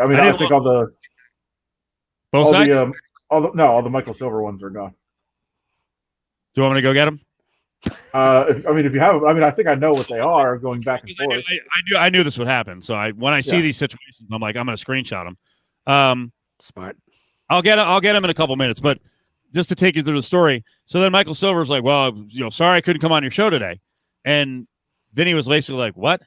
I think all the both sides? All the Michael Silver ones are gone. Do you want me to go get them? If you have them, I think I know what they are going back and forth. I knew this would happen. So when I see these situations, I'm like, I'm going to screenshot them. Smart. I'll get them in a couple minutes, but just to take you through the story. So then Michael Silver's like, well, sorry I couldn't come on your show today. And Vinny was basically like, what?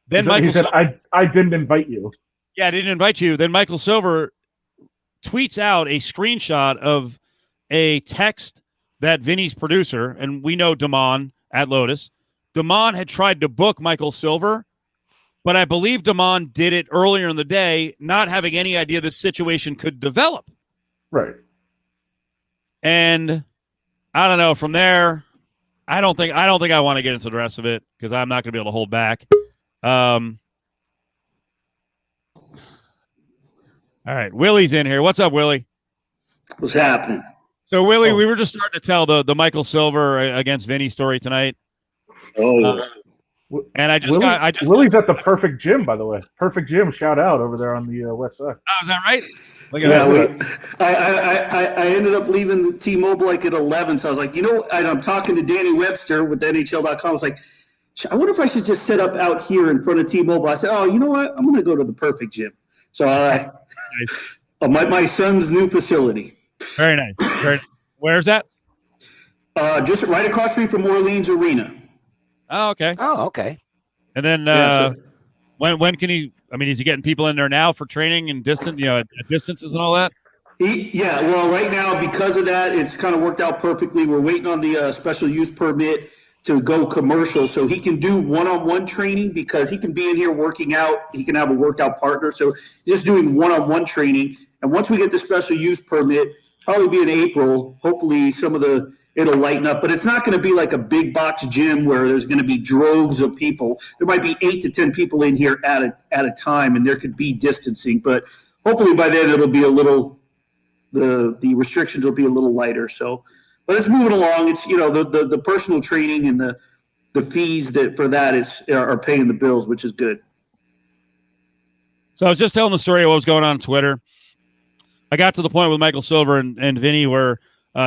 Then Michael said, I didn't invite you. Yeah, I didn't invite you. Then Michael Silver tweets out a screenshot of a text that Vinny's producer, and we know Damon at Lotus, Damon had tried to book Michael Silver, but I believe Damon did it earlier in the day, not having any idea the situation could develop. Right. And I don't know, from there, I don't think I want to get into the rest of it because I'm not going to be able to hold back. All right, Willie's in here. What's up, Willie? What's happening? So, Willie, we were just starting to tell the Michael Silver against Vinny story tonight. And Willie's at the Perfect Gym, by the way. Perfect Gym, shout out over there on the west side. Oh, is that right? Look at that. I ended up leaving T-Mobile like at 11, so I was like, and I'm talking to Danny Webster with NHL.com. I was like, I wonder if I should just set up out here in front of T-Mobile. I said, oh, you know what? I'm going to go to the Perfect Gym. So nice. My son's new facility. Very nice. Where's that? Just right across the street from Orleans Arena. Oh, okay. And then when can he? I mean, is he getting people in there now for training and distances and all that? Well, right now because of that, it's kind of worked out perfectly. We're waiting on the special use permit to go commercial, so he can do one-on-one training because he can be in here working out. He can have a workout partner, so just doing one-on-one training. And once we get the special use permit, probably be in April. Hopefully it'll lighten up, but it's not going to be like a big box gym where there's going to be droves of people. There might be 8 to 10 people in here at a time, and there could be distancing, but hopefully by then it'll be a little, the restrictions will be a little lighter. So, but it's moving along. It's, the personal training and the fees for that are paying the bills, which is good. So I was just telling the story of what was going on Twitter. I got to the point with Michael Silver and Vinny where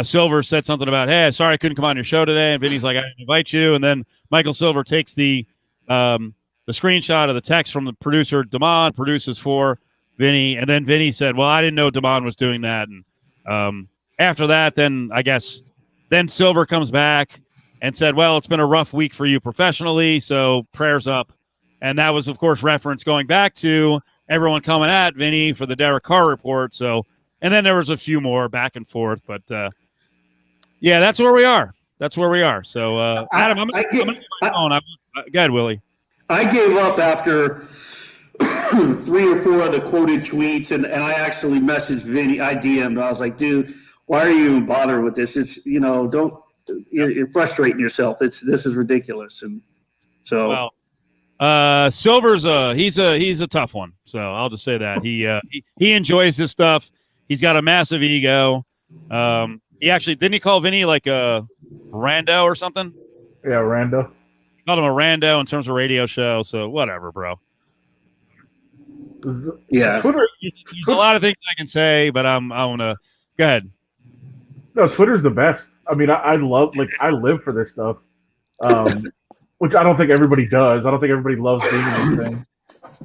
Silver said something about, hey, sorry I couldn't come on your show today. And Vinny's like, I didn't invite you. And then Michael Silver takes the screenshot of the text from the producer, Damon, produces for Vinny. And then Vinny said, well, I didn't know Damon was doing that. And after that, then I guess then Silver comes back and said, well, it's been a rough week for you professionally, so prayers up. And that was, of course, reference going back to everyone coming at Vinny for the Derek Carr report. So, and then there was a few more back and forth, but yeah, that's where we are. That's where we are. So, Adam, I'm going to get my phone. Go ahead, Willie. I gave up after 3 or 4 of the quoted tweets, and I actually messaged Vinny. I DM'd. I was like, dude, why are you even bothering with this? It's, you're frustrating yourself. This is ridiculous. And so, well, Silver's he's a tough one. So I'll just say that he enjoys this stuff. He's got a massive ego. He actually didn't he call Vinny like a rando or something? Yeah, rando. He called him a rando in terms of radio show. So whatever, bro. Yeah, Twitter. There's a lot of things I can say, but I'm gonna go ahead. No, Twitter's the best. I mean, I love, I live for this stuff, which I don't think everybody does. I don't think everybody loves being in this thing.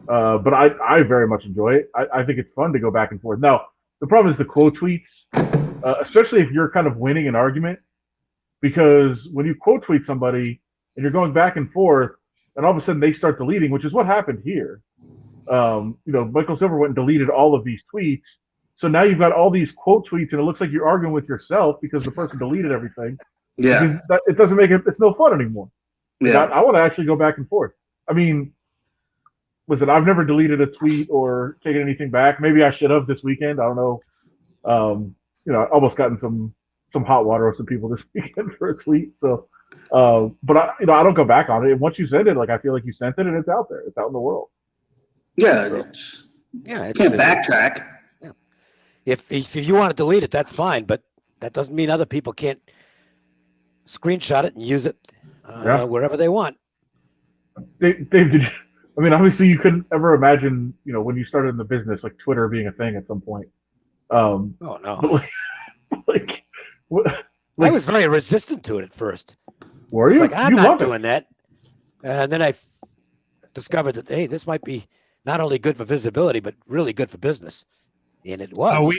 But I very much enjoy it. I think it's fun to go back and forth. Now, the problem is the quote tweets, especially if you're kind of winning an argument, because when you quote tweet somebody and you're going back and forth, and all of a sudden they start deleting, which is what happened here. Michael Silver went and deleted all of these tweets. So now you've got all these quote tweets, and it looks like you're arguing with yourself because the person deleted everything. Yeah. It doesn't make it, it's no fun anymore. Yeah. I want to actually go back and forth. I mean, listen, I've never deleted a tweet or taken anything back. Maybe I should have this weekend. I don't know. I almost gotten some hot water with some people this weekend for a tweet. So, but I don't go back on it. And once you send it, I feel like you sent it and it's out there. It's out in the world. Yeah. So. Can't backtrack. Yeah. If you want to delete it, that's fine. But that doesn't mean other people can't screenshot it and use it wherever they want. Dave, obviously you couldn't ever imagine, when you started in the business, like Twitter being a thing at some point. Oh no! I was very resistant to it at first. Were you? I'm not doing that. And then I discovered that, hey, this might be not only good for visibility, but really good for business. And it was.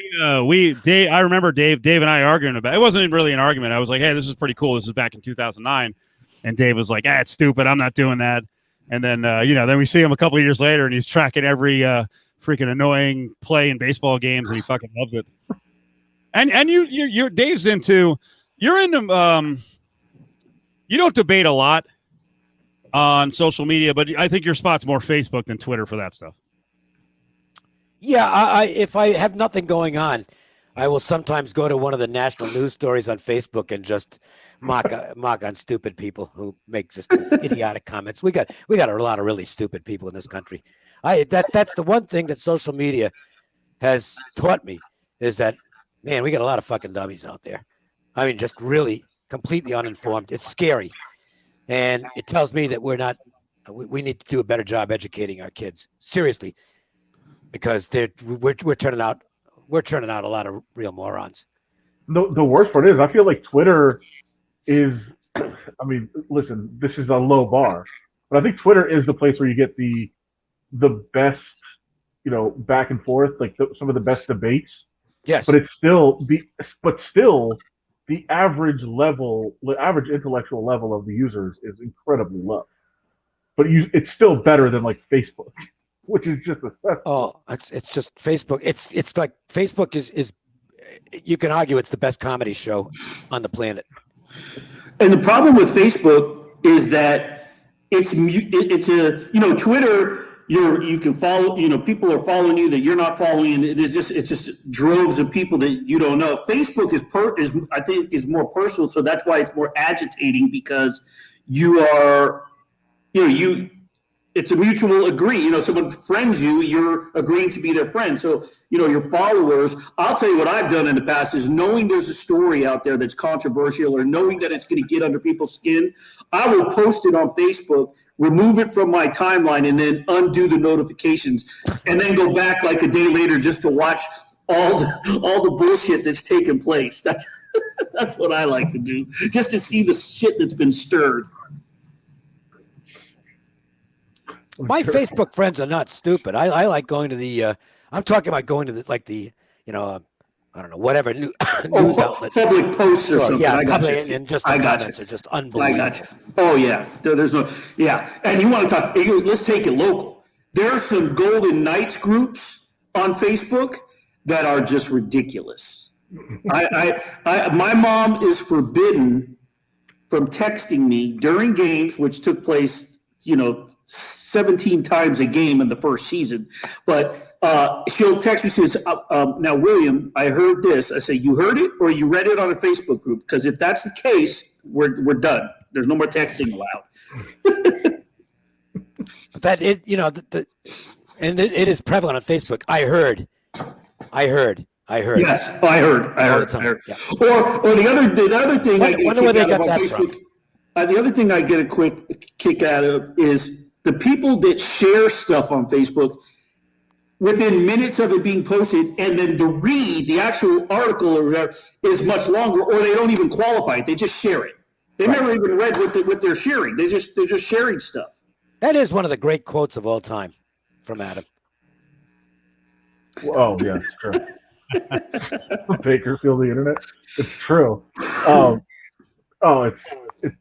Dave, I remember Dave and I arguing about it. It wasn't really an argument. I was like, hey, this is pretty cool. This is back in 2009. And Dave was like, it's stupid. I'm not doing that. And then, then we see him a couple of years later and he's tracking every freaking annoying play in baseball games and he fucking loves it. And you're Dave's into, you don't debate a lot on social media, but I think your spot's more Facebook than Twitter for that stuff. Yeah, if I have nothing going on, I will sometimes go to one of the national news stories on Facebook and just mock on stupid people who make just these idiotic comments. We got a lot of really stupid people in this country. That's the one thing that social media has taught me is that, man, we got a lot of fucking dummies out there. I mean, just really completely uninformed. It's scary. And it tells me that we need to do a better job educating our kids. Seriously. Because we're turning out a lot of real morons. The worst part is I feel like Twitter is, listen, this is a low bar, but I think Twitter is the place where you get the best, back and forth, some of the best debates. Yes. But it's still the average intellectual level of the users is incredibly low. But it's still better than Facebook, which is just a set. Oh, it's just Facebook. It's like Facebook is you can argue it's the best comedy show on the planet. And the problem with Facebook is that Twitter you can follow, people are following you that you're not following. It's just droves of people that you don't know. Facebook I think is more personal. So that's why it's more agitating, because you are, it's a mutual agree. Someone friends you, you're agreeing to be their friend. So, your followers, I'll tell you what I've done in the past is, knowing there's a story out there that's controversial, or knowing that it's going to get under people's skin, I will post it on Facebook, remove it from my timeline, and then undo the notifications, and then go back like a day later just to watch all the bullshit that's taken place. That's what I like to do, just to see the shit that's been stirred. My Facebook friends are not stupid. I like going to the. I'm talking about going to the I don't know, whatever news outlet. Public posts or something. Yeah, I got public, you. and just the comments are just unbelievable. I got you. Oh yeah, there's no. Yeah, and you want to talk? Let's take it local. There are some Golden Knights groups on Facebook that are just ridiculous. My mom is forbidden from texting me during games, which took place, 17 times a game in the first season. But she'll text me, says, now, William, I heard this. I say, you heard it or you read it on a Facebook group? Because if that's the case, we're done. There's no more texting allowed. But it is prevalent on Facebook. I heard. Yes, I heard. All the time. Yeah. Or the other thing I wonder where they got that Facebook, from. the other thing I get a quick kick out of is the people that share stuff on Facebook within minutes of it being posted, and then to read the actual article or whatever is much longer, or they don't even qualify it. They just share it. They never even read what they're sharing. They're just sharing stuff. That is one of the great quotes of all time from Adam. Oh yeah, it's true. Bakersfield, the internet. It's true.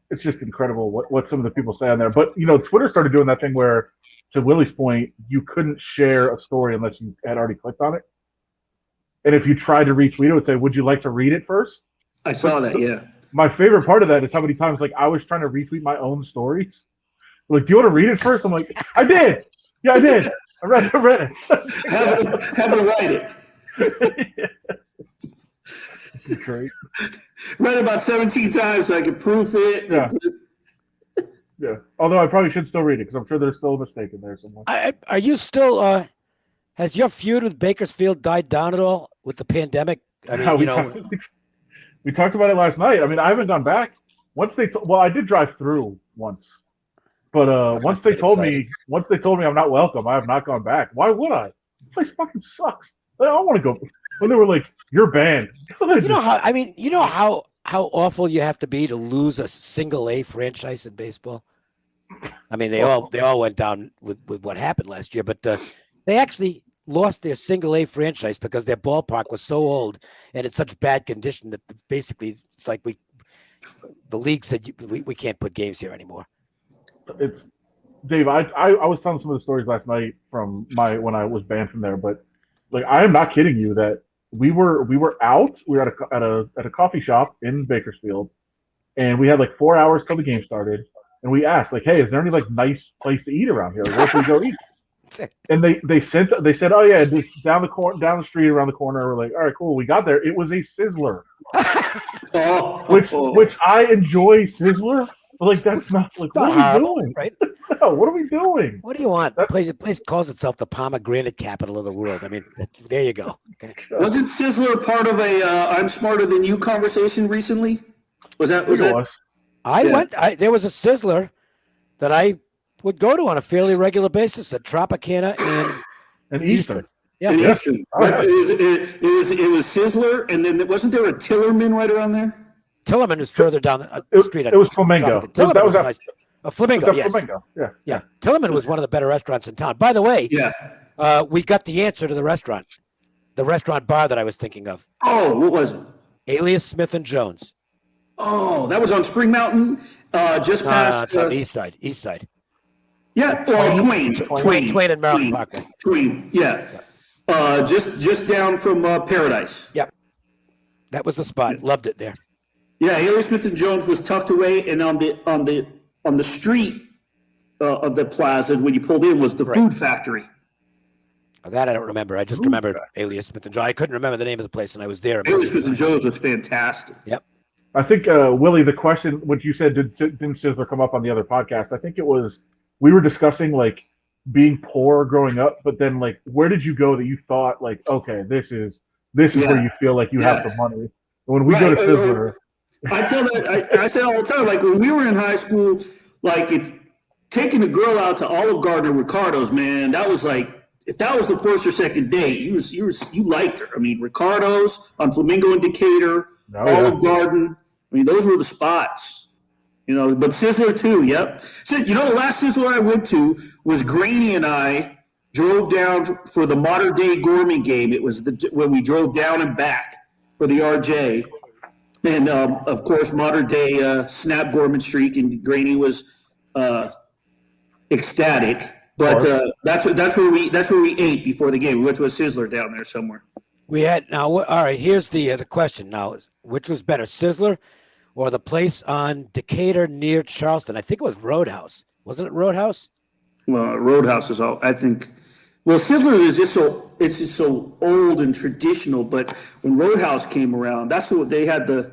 It's just incredible what some of the people say on there. But Twitter started doing that thing where, to Willie's point, you couldn't share a story unless you had already clicked on it. And if you tried to retweet it, it would say, "Would you like to read it first?" I saw that. Yeah. My favorite part of that is how many times I was trying to retweet my own stories. Like, do you want to read it first? I'm like, I did. Yeah, I did. I read it. Have her write it. Great. Read it about 17 times so I could proof it. Yeah. Yeah. Although I probably should still read it, because I'm sure there's still a mistake in there somewhere. Are you still? Has your feud with Bakersfield died down at all with the pandemic? I mean, we talked about it last night. I mean, I haven't gone back. Once they I did drive through once, but once they told me I'm not welcome, I have not gone back. Why would I? This place fucking sucks. I don't want to go. When they were like, "You're banned," how awful you have to be to lose a single A franchise in baseball. I mean, they all went down with what happened last year, but they actually lost their single A franchise because their ballpark was so old and in such bad condition that basically it's like the league said we can't put games here anymore. It's Dave. I was telling some of the stories last night from when I was banned from there, but I am not kidding you that we were out. We were at a coffee shop in Bakersfield, and we had 4 hours till the game started. And we asked, hey, is there any nice place to eat around here? Where can we go eat? And they said, oh yeah, just down the street around the corner. We're like, all right, cool. We got there. It was a Sizzler, which I enjoy Sizzler. But that's not what are we doing? Right? No, what are we doing? What do you want? The place calls itself the pomegranate capital of the world. I mean, there you go. Okay. Wasn't Sizzler part of a "I'm smarter than you" conversation recently? Was that? There was a Sizzler that I would go to on a fairly regular basis at Tropicana and Eastern. Yeah, and Eastern. Right. It was Sizzler, and then wasn't there a Tillerman right around there? Tillerman is further down the street. It was Flamingo. That was nice. A Flamingo, yes. Flamingo. Yeah. Tillerman was one of the better restaurants in town. By the way, we got the answer to the restaurant bar that I was thinking of. Oh, what was it? Alias Smith and Jones. Oh, that was on Spring Mountain, just past. It's on the east side. Yeah, Twain and Maryland Parkway. Twain, yeah. Just down from Paradise. Yep. That was the spot. Loved it there. Yeah, Alias Smith and Jones was tucked away, and on the street of the plaza when you pulled in was the Food Factory. That I don't remember. I just remembered Alias Smith and Joe. I couldn't remember the name of the place, and I was there. Alias Smith and Joe's was fantastic. Yep. I think Willie, the question, what you said, didn't Sizzler come up on the other podcast? I think it was we were discussing like being poor growing up, but then like where did you go that you thought like, okay, this is where you feel like you have some money. And when we go to Sizzler, I tell that I say all the time, like when we were in high school, like if taking a girl out to Olive Garden or Ricardo's, man, that was like if that was the first or second date, you liked her. I mean, Ricardo's on Flamingo and Decatur, Olive Garden. I mean, those were the spots, you know. But Sizzler too, yep. So, you know, the last Sizzler I went to was Graney and I drove down for the Modern Day Gorman game. It was when we drove down and back for the RJ, and of course, Modern Day snapped Gorman streak, and Graney was ecstatic. But that's where we ate before the game. We went to a Sizzler down there somewhere. We had now. All right, here's the question now: which was better, Sizzler or the place on Decatur near Charleston? I think it was Roadhouse. Wasn't it Roadhouse? Well, Roadhouse is all I think. Well, Sizzler is just so old and traditional. But when Roadhouse came around, that's what they had the.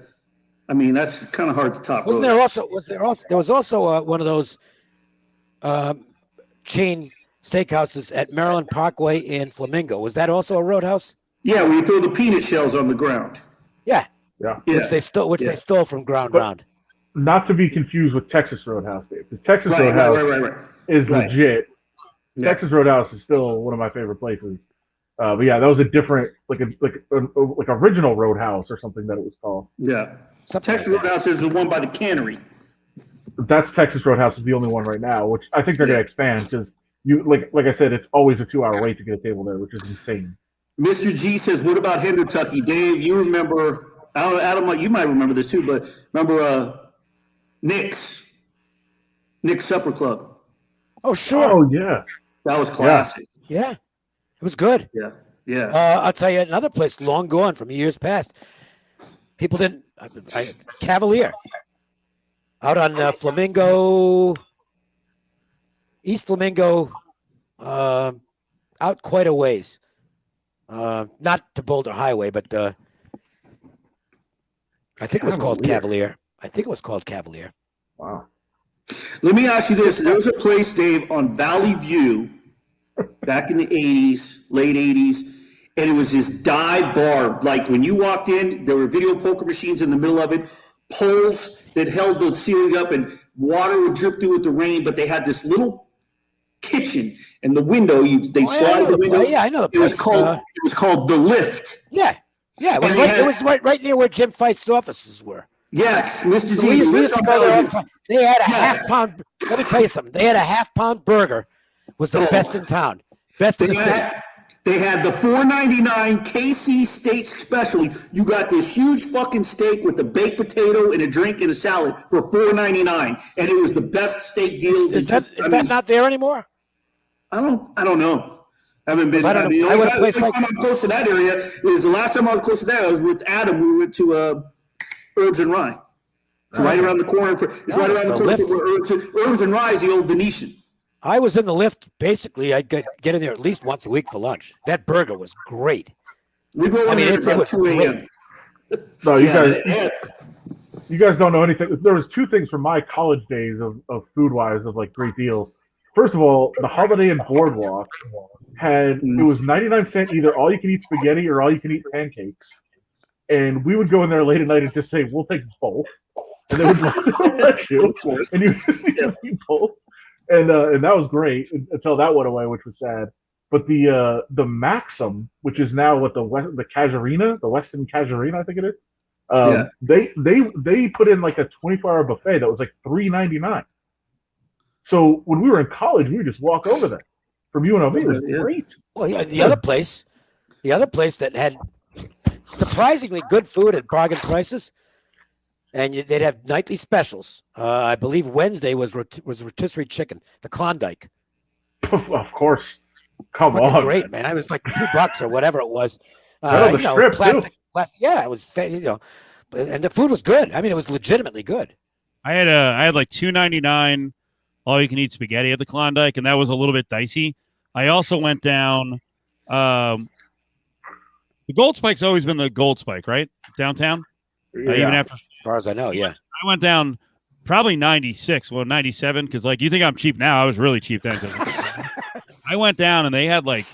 I mean, that's kind of hard to top. Wasn't there also? There was also one of those chain steakhouses at Maryland Parkway in Flamingo. Was that also a Roadhouse? Yeah, where you throw the peanut shells on the ground. Yeah. Yeah. Which they stole from Ground Round. Not to be confused with Texas Roadhouse, Dave. Because Texas Roadhouse is legit. Yeah. Texas Roadhouse is still one of my favorite places. But yeah, that was a different, like original Roadhouse or something that it was called. Yeah. Texas Roadhouse is the one by the cannery. That's Texas Roadhouse is the only one right now, which I think they're going to expand because you like I said, it's always a 2-hour wait to get a table there, which is insane. Mr. G says, "What about Hentucky, Dave? You remember? Adam, you might remember this too, but remember Nick's Supper Club? Oh sure. Oh yeah, that was classic. Yeah, it was good. Yeah. I'll tell you another place long gone from years past. People didn't. Cavalier. Out on Flamingo, East Flamingo, out quite a ways. Not to Boulder Highway, but I think it was called Cavalier. Wow. Let me ask you this. There was a place, Dave, on Valley View back in the 80s, late 80s, and it was this dive bar. Like when you walked in, there were video poker machines in the middle of it, poles that held the ceiling up, and water would drip through with the rain, but they had this little kitchen and the window. They slide the window. Yeah, I know the place. It was called The Lift. Yeah. It was right near where Jim Feist's offices were. Yes, Mr. G. We used to go there all the time. They had a half-pound. Let me tell you something. They had a half-pound burger. Was the best in town. Best in the city. They had the $4.99 KC steak special. You got this huge fucking steak with a baked potato and a drink and a salad for $4.99, and it was the best steak deal. Is that not there anymore? I don't know. I haven't been. I don't know. I the only time I'm close to that area is the last time I was close to that. I was with Adam. We went to Herbs and Rye. It's right around the corner. It's right around the corner where Herbs and Rye is the old Venetian. I was in the lift. Basically, I'd get in there at least once a week for lunch. That burger was great. We go in there at 2 a.m. No, you guys don't know anything. There was two things from my college days of food-wise of like great deals. First of all, the Holiday Inn Boardwalk it was 99 cents either all you can eat spaghetti or all you can eat pancakes. And we would go in there late at night and just say, we'll take both. And they would let you. And you just eat both. And that was great until that went away, which was sad. But the Maxim, which is now what the Casuarina, the Westin Casuarina, I think it is. They put in like a 24-hour buffet that was like $3.99. So when we were in college, we would just walk over there from UNLV. It was great. Well, yeah, the other place that had surprisingly good food at bargain prices, and they'd have nightly specials. I believe Wednesday was rotisserie chicken, the Klondike. Of course, come on, great man! I was like $2 or whatever it was. Plastic. Yeah, it was. And the food was good. I mean, it was legitimately good. I had like $2.99 all-you-can-eat spaghetti at the Klondike, and that was a little bit dicey. I also went down the Gold Spike's always been the Gold Spike, right? Downtown? Even after, as far as I know, yeah. I went down probably 96, 97, because, like, you think I'm cheap now. I was really cheap then. I went down, and they had, like,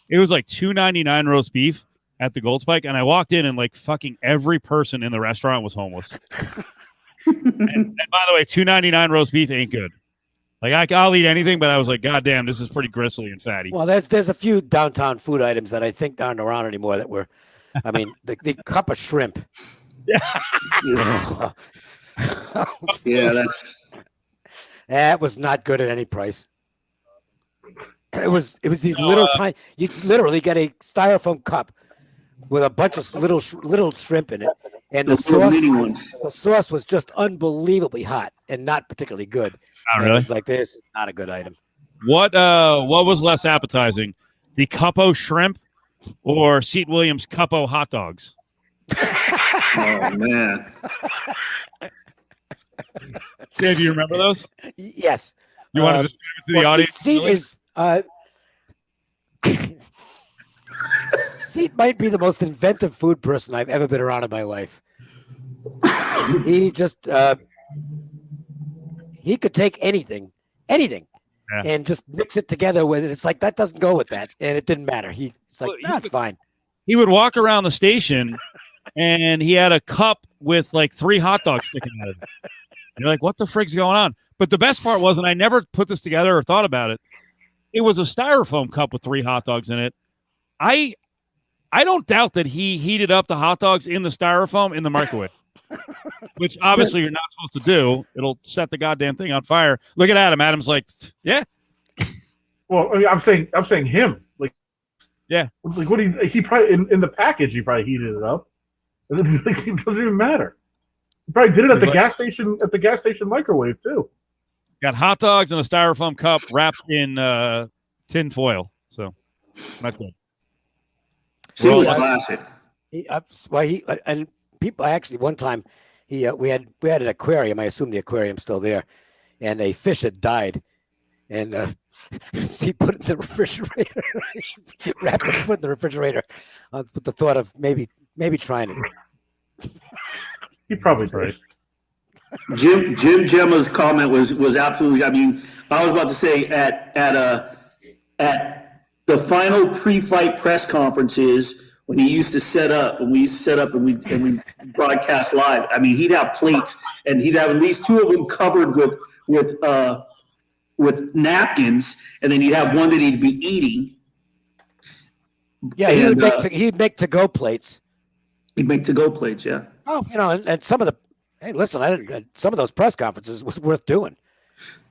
it was like $2.99 roast beef at the Gold Spike, and I walked in, and, like, fucking every person in the restaurant was homeless. and by the way, $2.99 roast beef ain't good. Like, I'll eat anything, but I was like, God damn, this is pretty gristly and fatty. Well, there's a few downtown food items that I think aren't around anymore that were, I mean, the cup of shrimp. Yeah, yeah, that was not good at any price. It was these little tiny. You literally get a styrofoam cup with a bunch of little shrimp in it, and the sauce was just unbelievably hot and not particularly good. Really? It was like, this is not a good item. What was less appetizing, the Cuppo shrimp or Seat Williams Cuppo hot dogs? Oh man! Dave, do you remember those? Yes. You want to describe it to the audience? Seat is Seat might be the most inventive food person I've ever been around in my life. He just he could take anything, and just mix it together with it. It's like, that doesn't go with that, and it didn't matter. It's like, no, it's fine. He would walk around the station, and he had a cup with like 3 hot dogs sticking out of it. You're like, what the frig's going on? But the best part was, and I never put this together or thought about it, it was a styrofoam cup with 3 hot dogs in it. I don't doubt that he heated up the hot dogs in the styrofoam in the microwave, which obviously you're not supposed to do. It'll set the goddamn thing on fire. Look at Adam. Adam's like, yeah. Well, I mean, I'm saying him. Like, yeah. Like, what he probably in the package, he probably heated it up. And like, it doesn't even matter. He probably did it at the gas station microwave too. Got hot dogs in a styrofoam cup wrapped in tin foil. So not good. Classic. And people actually, one time we had an aquarium. I assume the aquarium's still there, and a fish had died, and he put it in the refrigerator, wrapped it in the refrigerator, with the thought of maybe trying it. He probably did. Jim Gemma's comment was absolutely. I mean, I was about to say at the final pre-fight press conferences when he used to set up, and we broadcast live. I mean, he'd have plates, and he'd have at least 2 of them covered with napkins, and then he'd have one that he'd be eating. Yeah, he'd make to-go plates. He'd make to-go plates, yeah. Oh, and some of the some of those press conferences was worth doing.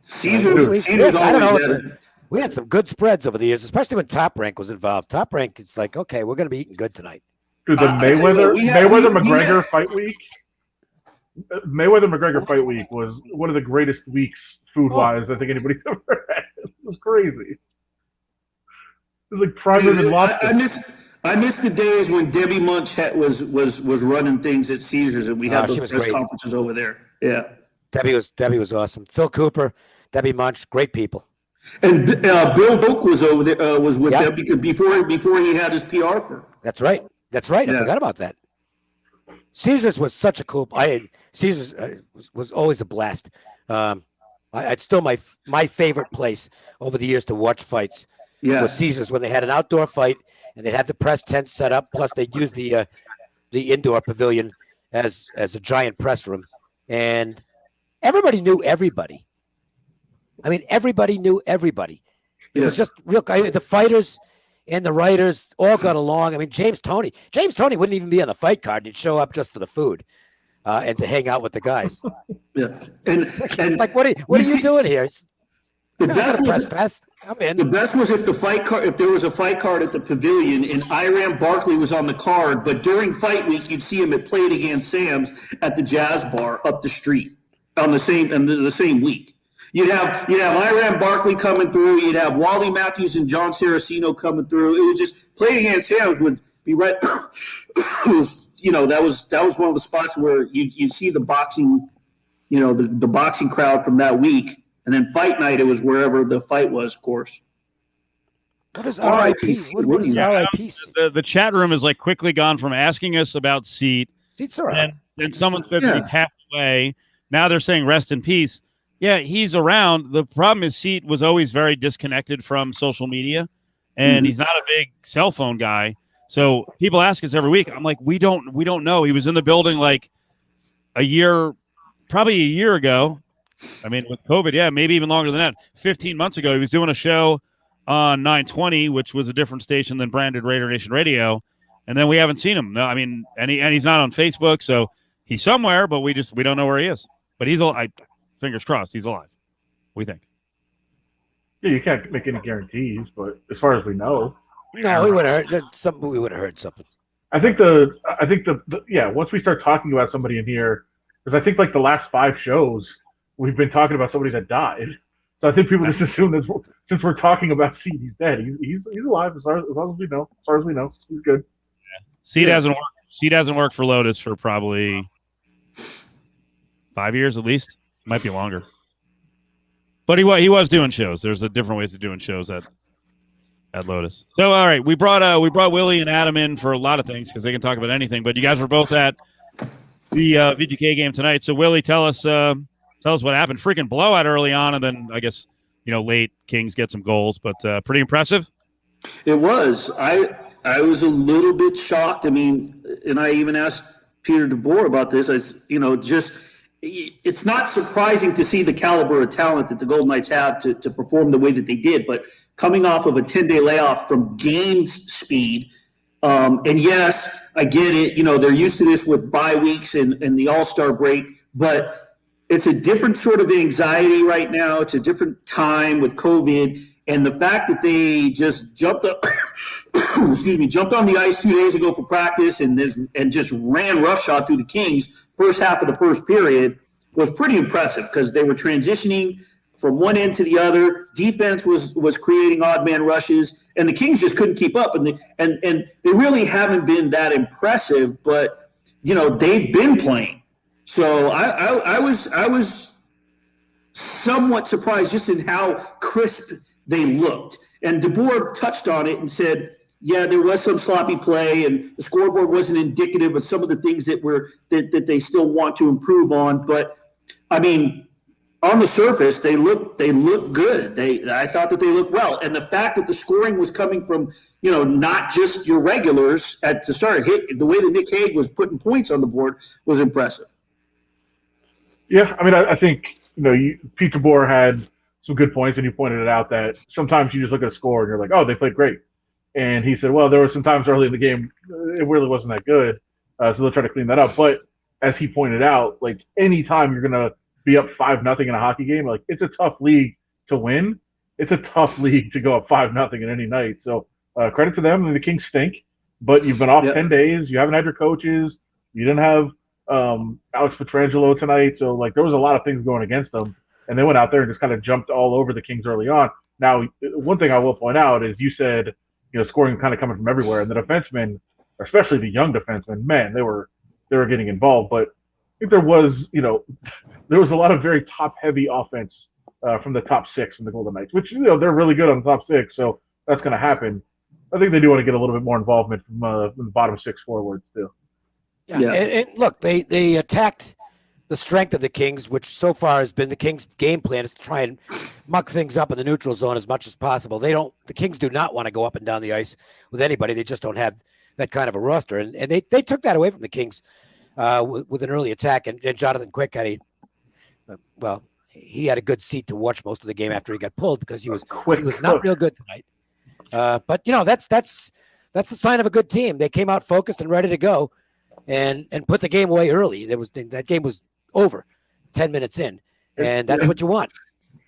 Caesar's I don't know. better. We had some good spreads over the years, especially when Top Rank was involved. Top Rank, it's like, okay, we're going to be eating good tonight. Dude, the Mayweather-McGregor fight week. Mayweather-McGregor fight week was one of the greatest weeks food-wise I think anybody's ever had. It was crazy. It was like prime rib and lobster. I miss the days when Debbie Munch was running things at Caesars, and we had those press conferences over there. Yeah, Debbie was awesome. Phil Cooper, Debbie Munch, great people. And Bill Book was over there, was with them because before he had his PR firm. That's right. I forgot about that. Caesars was such a cool. Caesars was always a blast. It's still my favorite place over the years to watch fights. Yeah, was Caesars when they had an outdoor fight and they'd have the press tent set up. Plus, they'd use the indoor pavilion as a giant press room, and everybody knew everybody. I mean, everybody knew everybody. It was just real. The fighters and the writers all got along. I mean, James Toney wouldn't even be on the fight card. He'd show up just for the food and to hang out with the guys. Yeah, and it's like, what are you doing here? I'm in. The best was if there was a fight card at the pavilion and Iran Barkley was on the card, but during fight week you'd see him at Play It Again Sam's at the Jazz Bar up the street on the same week. You'd have Iran Barkley coming through. You'd have Wally Matthews and John Saraceno coming through. It would just Play It Again Sam's would be right. That was one of the spots where you see the boxing, the boxing crowd from that week. And then fight night, it was wherever the fight was, of course. What is RIP? What is RIP? The chat room has like quickly gone from asking us about Seat. Seat's around. Then someone said that he passed away. Now they're saying rest in peace. Yeah, he's around. The problem is Seat was always very disconnected from social media, and he's not a big cell phone guy. So people ask us every week. I'm like, we don't know. He was in the building like probably a year ago. I mean, with COVID, maybe even longer than that. 15 months ago, he was doing a show on 920, which was a different station than branded Raider Nation Radio, and then we haven't seen him. No, I mean, and he's not on Facebook, so he's somewhere, but we don't know where he is. But he's alive. Fingers crossed, he's alive. We think. Yeah, you can't make any guarantees, but as far as we know, no, we would have heard something. We would have heard something. I think once we start talking about somebody in here, because I think like the last 5 shows we've been talking about somebody that died. So I think people just assume that since we're talking about Seed, he's dead. He's alive as long as we know. As far as we know, he's good. Seed hasn't worked. Seed hasn't worked for Lotus for probably 5 years at least. Might be longer. But he was doing shows. There's different ways of doing shows at Lotus. So all right, we brought Willie and Adam in for a lot of things because they can talk about anything. But you guys were both at the VGK game tonight. So Willie, tell us what happened. Freaking blowout early on, and then I guess late Kings get some goals, but pretty impressive. It was. I was a little bit shocked. I mean, and I even asked Peter DeBoer about this. It's not surprising to see the caliber of talent that the Golden Knights have to perform the way that they did, but coming off of a 10-day layoff from game speed, and yes, I get it. They're used to this with bye weeks and the All-Star break, but it's a different sort of anxiety right now. It's a different time with COVID, and the fact that they just jumped up, jumped on the ice 2 days ago for practice and just ran roughshod through the Kings first half of the first period was pretty impressive because they were transitioning from one end to the other. Defense was creating odd man rushes, and the Kings just couldn't keep up. And they really haven't been that impressive, but they've been playing. So I was somewhat surprised just in how crisp they looked. And DeBoer touched on it and said, yeah, there was some sloppy play, and the scoreboard wasn't indicative of some of the things that they still want to improve on. But I mean, on the surface, they look good. I thought that they looked well, and the fact that the scoring was coming from not just your regulars to start the way that Nick Hague was putting points on the board was impressive. Yeah, I mean, I think Pete DeBoer had some good points, and you pointed it out that sometimes you just look at a score and you're like, oh, they played great. And he said, well, there were some times early in the game it really wasn't that good, so they'll try to clean that up. But as he pointed out, like anytime you're going to be up 5-0 in a hockey game, like it's a tough league to win. It's a tough league to go up 5-0 in any night. So credit to them. I mean, the Kings stink, but you've been off 10 days. You haven't had your coaches. You didn't have Alex Pietrangelo tonight. So like there was a lot of things going against them, and they went out there and just kind of jumped all over the Kings early on. Now, one thing I will point out is you said – scoring kind of coming from everywhere, and the defensemen, especially the young defensemen, man, they were getting involved. But I think there was a lot of very top-heavy offense from the top 6 from the Golden Knights, which they're really good on the top 6, so that's going to happen. I think they do want to get a little bit more involvement from the bottom 6 forwards too. Yeah. And look, they attacked the strength of the Kings, which so far has been the Kings' game plan is to try and muck things up in the neutral zone as much as possible. The Kings do not want to go up and down the ice with anybody. They just don't have that kind of a roster. And they took that away from the Kings with an early attack. And Jonathan Quick he had a good seat to watch most of the game after he got pulled because he was not real good tonight. But that's the sign of a good team. They came out focused and ready to go and put the game away early. That game was over 10 minutes in, and that's what you want.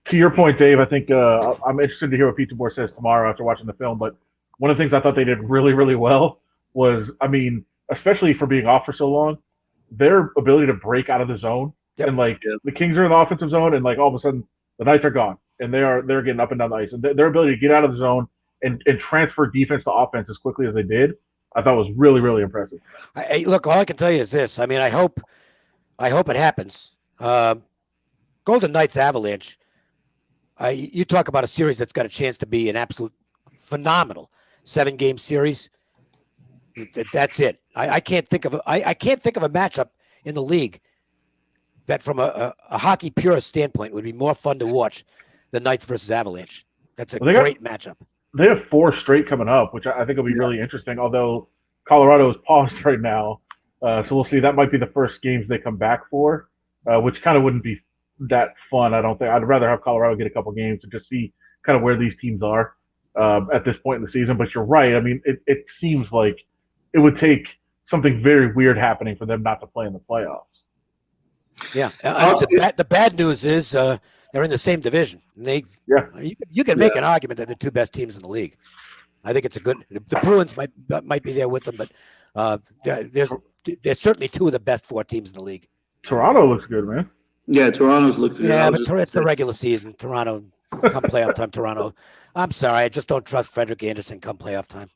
To your point, Dave, I think I'm interested to hear what Pete DeBoer says tomorrow after watching the film, but one of the things I thought they did really, really well was, I mean, especially for being off for so long, their ability to break out of the zone. Yep. And the Kings are in the offensive zone, and all of a sudden the Knights are gone, and they're getting up and down the ice. And their ability to get out of the zone and transfer defense to offense as quickly as they did, I thought was really, really impressive. Look, all I can tell you is this. I mean, I hope it happens. Golden Knights Avalanche You talk about a series that's got a chance to be an absolute phenomenal 7-game series. That's it. I can't think of I can't think of a matchup in the league that, from a hockey purist standpoint, would be more fun to watch than Knights versus Avalanche. That's a great matchup. They have 4 straight coming up, which I think will be really interesting. Although Colorado is paused right now, so we'll see. That might be the first games they come back for, which kind of wouldn't be that fun. I don't think. I'd rather have Colorado get a couple games to just see kind of where these teams are at this point in the season. But you're right. I mean, it seems like it would take something very weird happening for them not to play in the playoffs. Yeah. The bad news is they're in the same division. And you can make an argument that they're 2 best teams in the league. I think it's a good. The Bruins might be there with them, but there's certainly 2 of the best 4 teams in the league. Toronto looks good, man. Yeah, Toronto's looked good. Yeah, but it's the regular season. Toronto, come playoff time, Toronto. I'm sorry, I just don't trust Frederik Andersen come playoff time.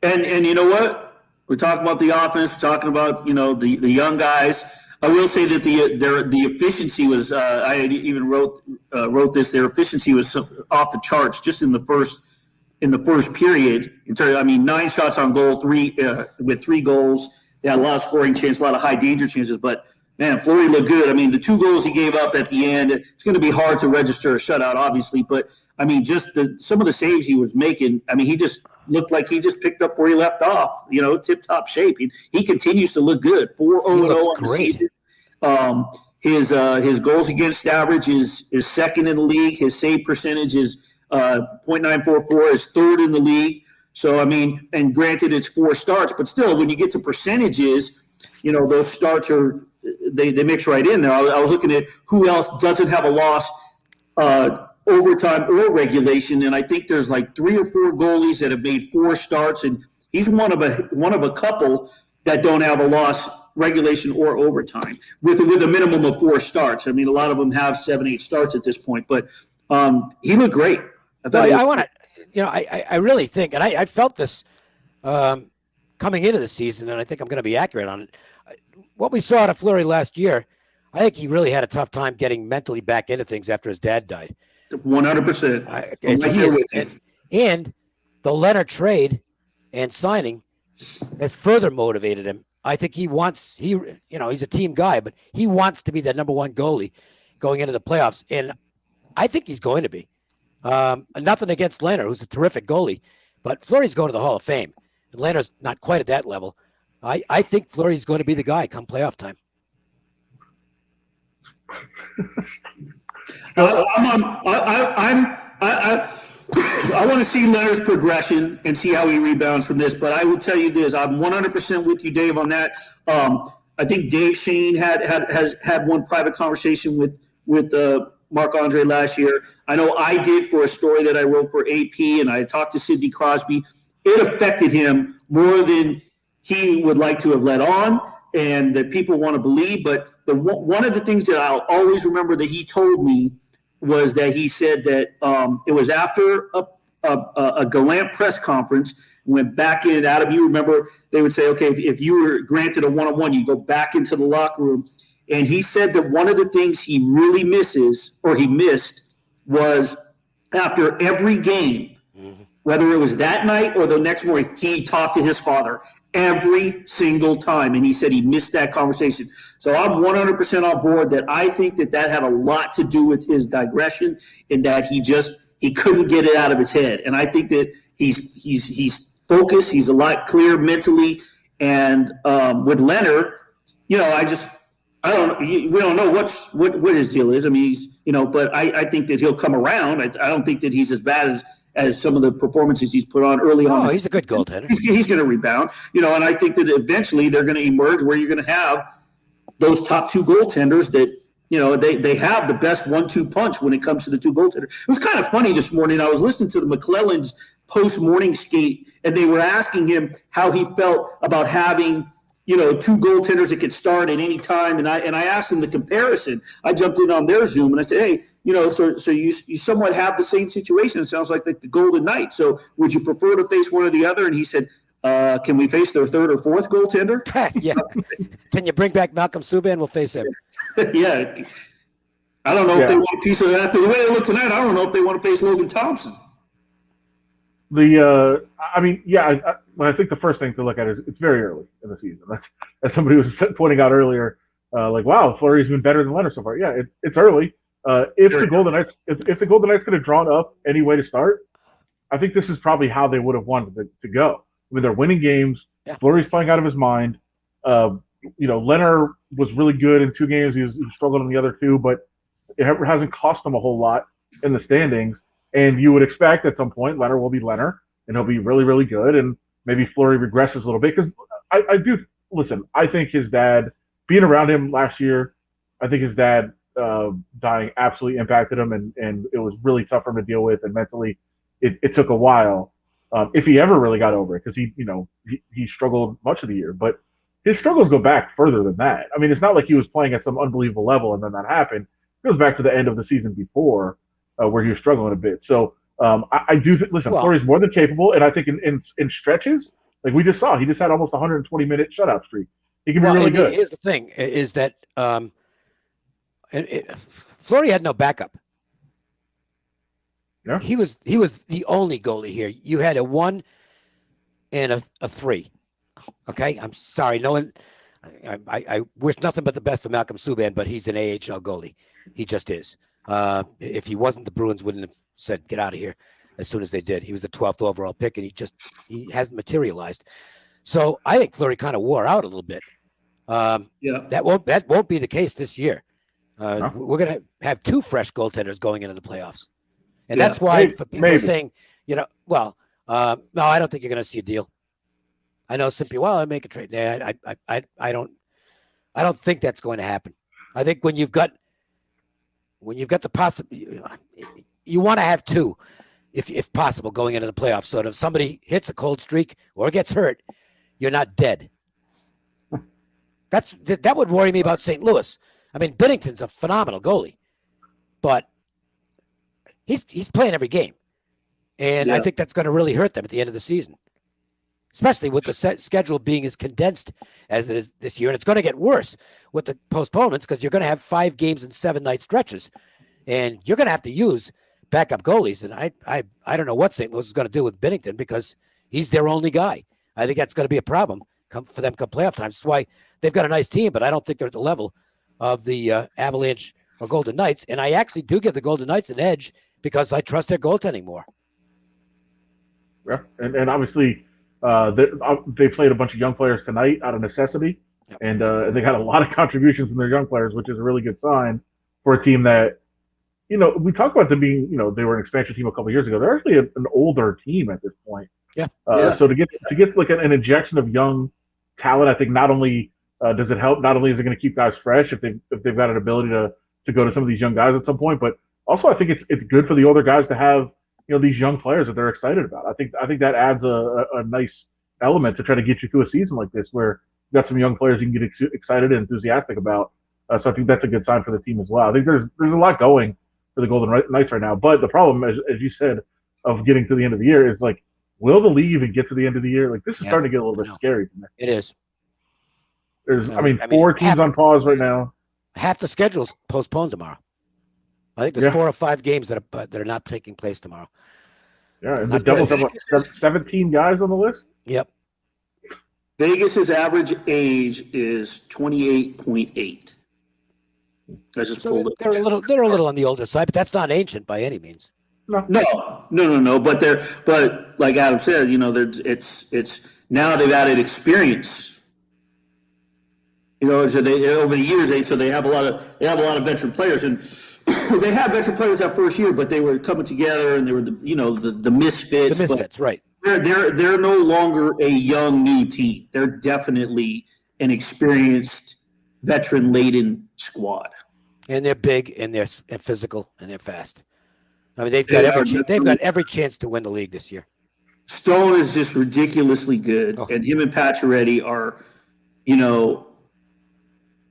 And you know what? We're talking about the offense. We're talking about the young guys. I will say that the efficiency was. I even wrote this. Their efficiency was off the charts just in the first period. In terms, 9 shots on goal, 3 with 3 goals. They had a lot of scoring chances, a lot of high danger chances. But man, Fleury looked good. The 2 goals he gave up at the end. It's going to be hard to register a shutout, obviously. But just some of the saves he was making. He just looked like he just picked up where he left off. Tip-top shape. He continues to look good. 4-0 on the season. His goals against average is second in the league. His save percentage is .944, is third in the league. So, and granted it's 4 starts, but still, when you get to percentages, those starts they mix right in there. I was looking at who else doesn't have a loss overtime or regulation, and I think there's like 3 or 4 goalies that have made 4 starts, and he's one of a couple that don't have a loss regulation or overtime with a minimum of 4 starts. A lot of them have 7-8 starts at this point, but he looked great. I really think, and I felt this coming into the season, and I think I'm going to be accurate on it. What we saw out of Fleury last year, I think he really had a tough time getting mentally back into things after his dad died. 100%. And the Leonard trade and signing has further motivated him. I think he's a team guy, but he wants to be the number 1 goalie going into the playoffs, and I think he's going to be. Nothing against Leonard, who's a terrific goalie, but Fleury's going to the Hall of Fame. And Leonard's not quite at that level. I think Fleury's going to be the guy come playoff time. I want to see Leonard's progression and see how he rebounds from this. But I will tell you this: I'm 100% with you, Dave, on that. I think Dave Shane has had one private conversation with Marc-Andre last year. I know I did for a story that I wrote for AP, and I talked to Sidney Crosby. It affected him more than he would like to have let on, and that people want to believe. But one of the things that I'll always remember that he told me was that he said that it was after a Gallant press conference, went back in. Adam, you remember they would say, okay, if you were granted a one-on-one, you go back into the locker room. And he said that one of the things he really missed was after every game, whether it was that night or the next morning, he talked to his father every single time. And he said he missed that conversation. So I'm 100% on board that I think that had a lot to do with his digression and that he couldn't get it out of his head. And I think that he's focused. He's a lot clearer mentally. And with Leonard, we don't know what his deal is. But I think that he'll come around. I don't think that he's as bad as some of the performances he's put on early on. Oh, he's a good goaltender. He's going to rebound, and I think that eventually they're going to emerge where you're going to have those top 2 goaltenders that, they have the best 1-2 punch when it comes to the 2 goaltenders. It was kind of funny this morning. I was listening to the McClellan's post-morning skate, and they were asking him how he felt about having 2 goaltenders that could start at any time. And I asked him the comparison. I jumped in on their Zoom and I said, hey, so you somewhat have the same situation. It sounds like the Golden Knights. So would you prefer to face one or the other? And he said, can we face their 3rd or 4th goaltender? Yeah. Can you bring back Malcolm Subban? We'll face him. Yeah. I don't know if they want a piece of that. After the way they look tonight, I don't know if they want to face Logan Thompson. I think the first thing to look at is it's very early in the season. That's as somebody was pointing out earlier. Like, wow, Fleury's been better than Leonard so far. Yeah, it's early. If the Golden Knights could have drawn up any way to start, I think this is probably how they would have wanted to go. I mean, they're winning games. Yeah. Fleury's playing out of his mind. Leonard was really good in 2 games. He struggled in the other 2, but it hasn't cost them a whole lot in the standings. And you would expect at some point Leonard will be Leonard, and he'll be really, really good. And maybe Fleury regresses a little bit because I do listen. I think his dad being around him last year, I think his dad dying absolutely impacted him, and it was really tough for him to deal with. And mentally, it took a while if he ever really got over it because he struggled much of the year. But his struggles go back further than that. I mean, it's not like he was playing at some unbelievable level and then that happened. It goes back to the end of the season before. Where he was struggling a bit. So I do listen. Fleury's more than capable, and I think in stretches, like we just saw, he just had almost 120-minute shutout streak. He can be really good. Here's the thing: is that Fleury had no backup. Yeah, he was the only goalie here. You had a 1 and a 3. Okay, I'm sorry. No one. I wish nothing but the best for Malcolm Subban, but he's an AHL goalie. He just is. If he wasn't, the Bruins wouldn't have said, get out of here as soon as they did. He was the 12th overall pick, and he hasn't materialized. So I think Fleury kind of wore out a little bit. That won't be the case this year. We're going to have 2 fresh goaltenders going into the playoffs. And that's why for people are saying, no, I don't think you're going to see a deal. I know simply, I make a trade. Yeah, I don't think that's going to happen. I think when you've got the possibility, you want to have 2, if possible, going into the playoffs. So that if somebody hits a cold streak or gets hurt, you're not dead. That would worry me about St. Louis. I mean, Binnington's a phenomenal goalie, but he's playing every game, and I think that's going to really hurt them at the end of the season, especially with the schedule being as condensed as it is this year. And it's going to get worse with the postponements because you're going to have 5 games and 7-night stretches, and you're going to have to use backup goalies. And I don't know what St. Louis is going to do with Binnington because he's their only guy. I think that's going to be a problem for them come playoff time. That's why they've got a nice team, but I don't think they're at the level of the Avalanche or Golden Knights. And I actually do give the Golden Knights an edge because I trust their goaltending more. Yeah, and obviously they played a bunch of young players tonight out of necessity, and they got a lot of contributions from their young players, which is a really good sign for a team that, we talk about them being, they were an expansion team a couple of years ago. They're actually an older team at this point. So to get like an injection of young talent, I think not only does it help, not only is it going to keep guys fresh if they've got an ability to go to some of these young guys at some point, but also I think it's good for the older guys to have these young players that they're excited about. I think that adds a nice element to try to get you through a season like this where you got some young players you can get excited and enthusiastic about. So I think that's a good sign for the team as well. I think there's a lot going for the Golden Knights right now, but the problem, as you said, of getting to the end of the year is like, will the league even get to the end of the year? Like this is starting to get a little bit scary for me. It is. There's, 4 teams on pause right now. Half the schedule's postponed tomorrow. I think there's 4 or 5 games that are not taking place tomorrow. Yeah, and the Devils have 17 guys on the list. Yep. Vegas's average age is 28.8. I just pulled it. They're a little on the older side, but that's not ancient by any means. No. But like Adam said, it's now they've added experience. So they over the years they have a lot of veteran players, and they had veteran players that first year, but they were coming together and they were the misfits. The misfits, right? They're no longer a young new team. They're definitely an experienced, veteran laden squad. And they're big, and they're physical, and they're fast. I mean, they've got every chance to win the league this year. Stone is just ridiculously good, and him and Pacioretty are,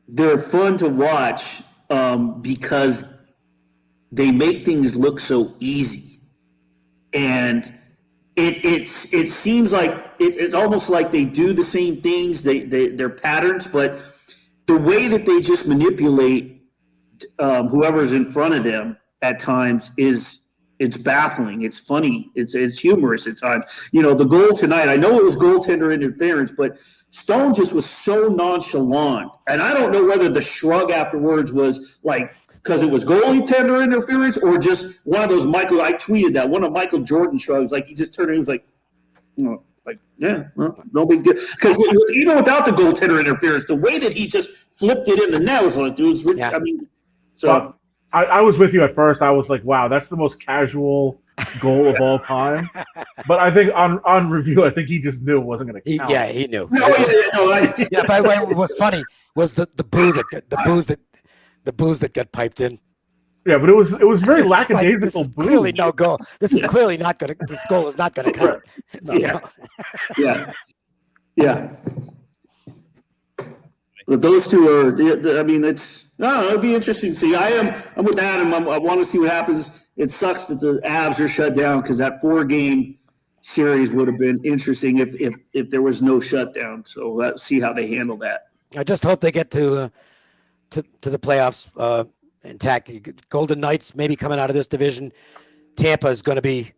they're fun to watch because they make things look so easy, and it seems like it's almost like they do the same things, they're patterns, but the way that they just manipulate whoever's in front of them at times it's baffling. It's funny. It's humorous at times. You know, the goal tonight, I know it was goaltender interference, but Stone just was so nonchalant. And I don't know whether the shrug afterwards was like because it was goaltender interference or just one of those I tweeted that, one of Michael Jordan shrugs. Like he just turned and he was like, you know, like, yeah, well, no big deal. Because even without the goaltender interference, the way that he just flipped it in the net was like, it was, I mean, so. I was with you at first. I was like, wow, that's the most casual goal of all time. But I think on review, I think he just knew it wasn't going to count. Yeah, he knew. Yeah, by the way, what was funny was the booze that got piped in. Yeah, but it was very lackadaisical. This is clearly no goal. This is clearly not going to. This goal is not going to count. No. Yeah. But those two are. I mean, it'll be interesting to see. I'm with Adam. I want to see what happens. It sucks that the Avs are shut down because that 4-game series would have been interesting if there was no shutdown. So let's see how they handle that. I just hope they get to the playoffs intact. Golden Knights maybe coming out of this division. Tampa is going to be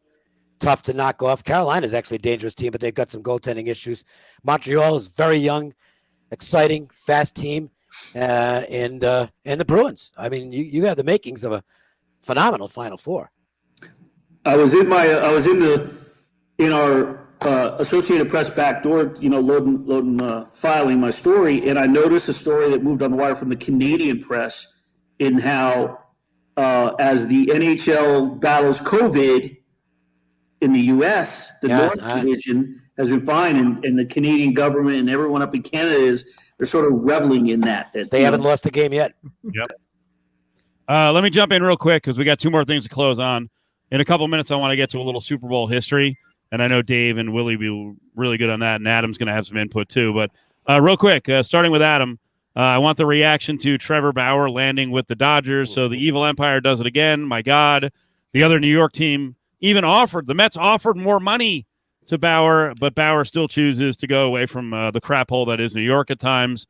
tough to knock off. Carolina is actually a dangerous team, but they've got some goaltending issues. Montreal is very young, exciting, fast team, and the Bruins. I mean, you have the makings of a phenomenal Final Four. I was in our Associated Press back door, loading filing my story, and I noticed a story that moved on the wire from the Canadian press in how as the NHL battles COVID in the U.S., the North Division has been fine, and the Canadian government and everyone up in Canada they're sort of reveling in that they haven't lost a game yet. Yep. Let me jump in real quick because we got 2 more things to close on. In a couple minutes, I want to get to a little Super Bowl history, and I know Dave and Willie will be really good on that, and Adam's going to have some input too. But real quick, starting with Adam, I want the reaction to Trevor Bauer landing with the Dodgers. So the evil empire does it again. My God, the other New York team the Mets offered more money to Bauer, but Bauer still chooses to go away from the crap hole that is New York at times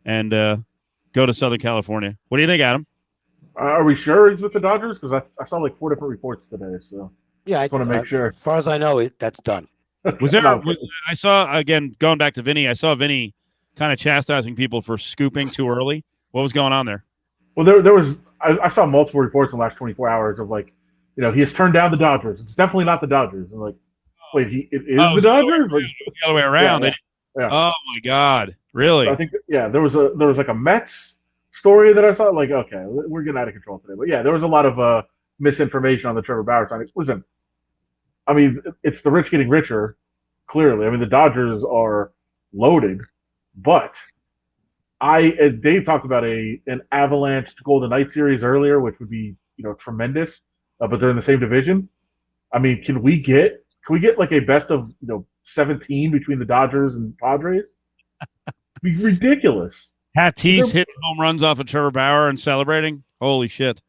and go to Southern California. What do you think, Adam? Are we sure he's with the Dodgers? Because I saw like 4 different reports today. So yeah, I just want to make sure. As far as I know, that's done. I saw, again, going back to Vinny, I saw Vinny kind of chastising people for scooping too early. What was going on there? Well, there was I saw multiple reports in the last 24 hours of like, he has turned down the Dodgers. It's definitely not the Dodgers. I'm like, wait, it is the Dodgers? The other way around. Yeah. Oh my God, really? So I think there was like a Mets story that I saw. Like, okay, we're getting out of control today. But yeah, there was a lot of misinformation on the Trevor Bauer signing. Listen, I mean, it's the rich getting richer. Clearly, I mean, the Dodgers are loaded, but as Dave talked about an Avalanche Golden Knights series earlier, which would be tremendous. But they're in the same division. I mean, can we get like a best of 17 between the Dodgers and Padres? It'd be ridiculous. Tatis hitting home runs off of Trevor Bauer and celebrating. Holy shit,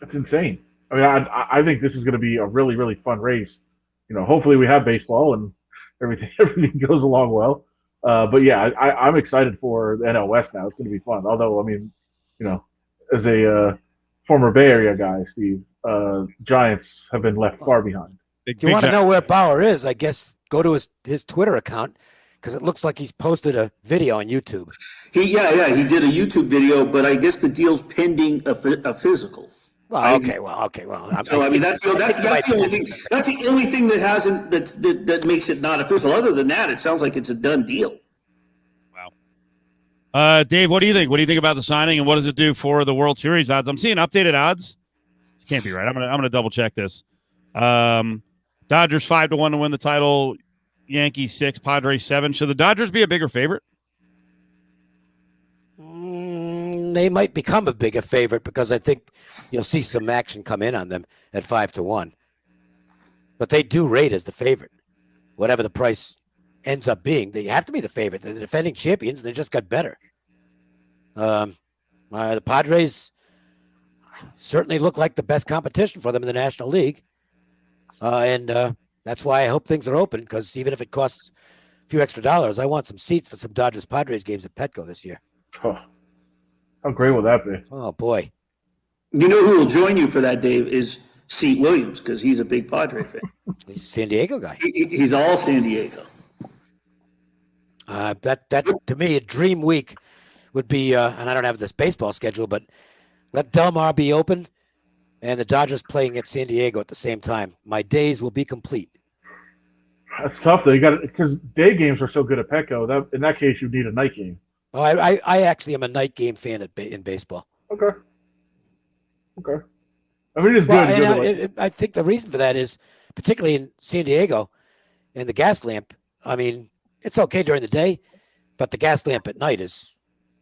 that's insane. I mean, I think this is going to be a really, really fun race. Hopefully we have baseball and everything goes along well. But yeah, I'm excited for the NL West now. It's going to be fun. Although, I mean, as a former Bay Area guy, Steve, Giants have been left far behind. If you want to know where Bauer is, I guess go to his Twitter account because it looks like he's posted a video on YouTube. He did a YouTube video, but I guess the deal's pending a physical. Well, okay. So I mean, that's the only thing. That's the only thing that hasn't that makes it not official. Other than that, it sounds like it's a done deal. Wow. Dave, what do you think? What do you think about the signing, and what does it do for the World Series odds? I'm seeing updated odds. It can't be right. I'm gonna double check this. Dodgers 5-1 to win the title. Yankees 6, Padres 7. Should the Dodgers be a bigger favorite? They might become a bigger favorite because I think you'll see some action come in on them at 5-1. But they do rate as the favorite, whatever the price ends up being. They have to be the favorite. They're the defending champions, and they just got better. The Padres certainly look like the best competition for them in the National League. And that's why I hope things are open, because even if it costs a few extra dollars, I want some seats for some Dodgers-Padres games at Petco this year. Oh, how great will that be? Oh, boy. You know who will join you for that, Dave, is Seat Williams, because he's a big Padre fan. He's a San Diego guy. He's all San Diego. That to me, a dream week would be, and I don't have this baseball schedule, but let Del Mar be open and the Dodgers playing at San Diego at the same time. My days will be complete. That's tough though. You got because day games are so good at Petco. That in that case, you need a night game. Oh, I actually am a night game fan in baseball. Okay. I mean, it's good. And, I think the reason for that is, particularly in San Diego, and the gas lamp. I mean, it's okay during the day, but the gas lamp at night is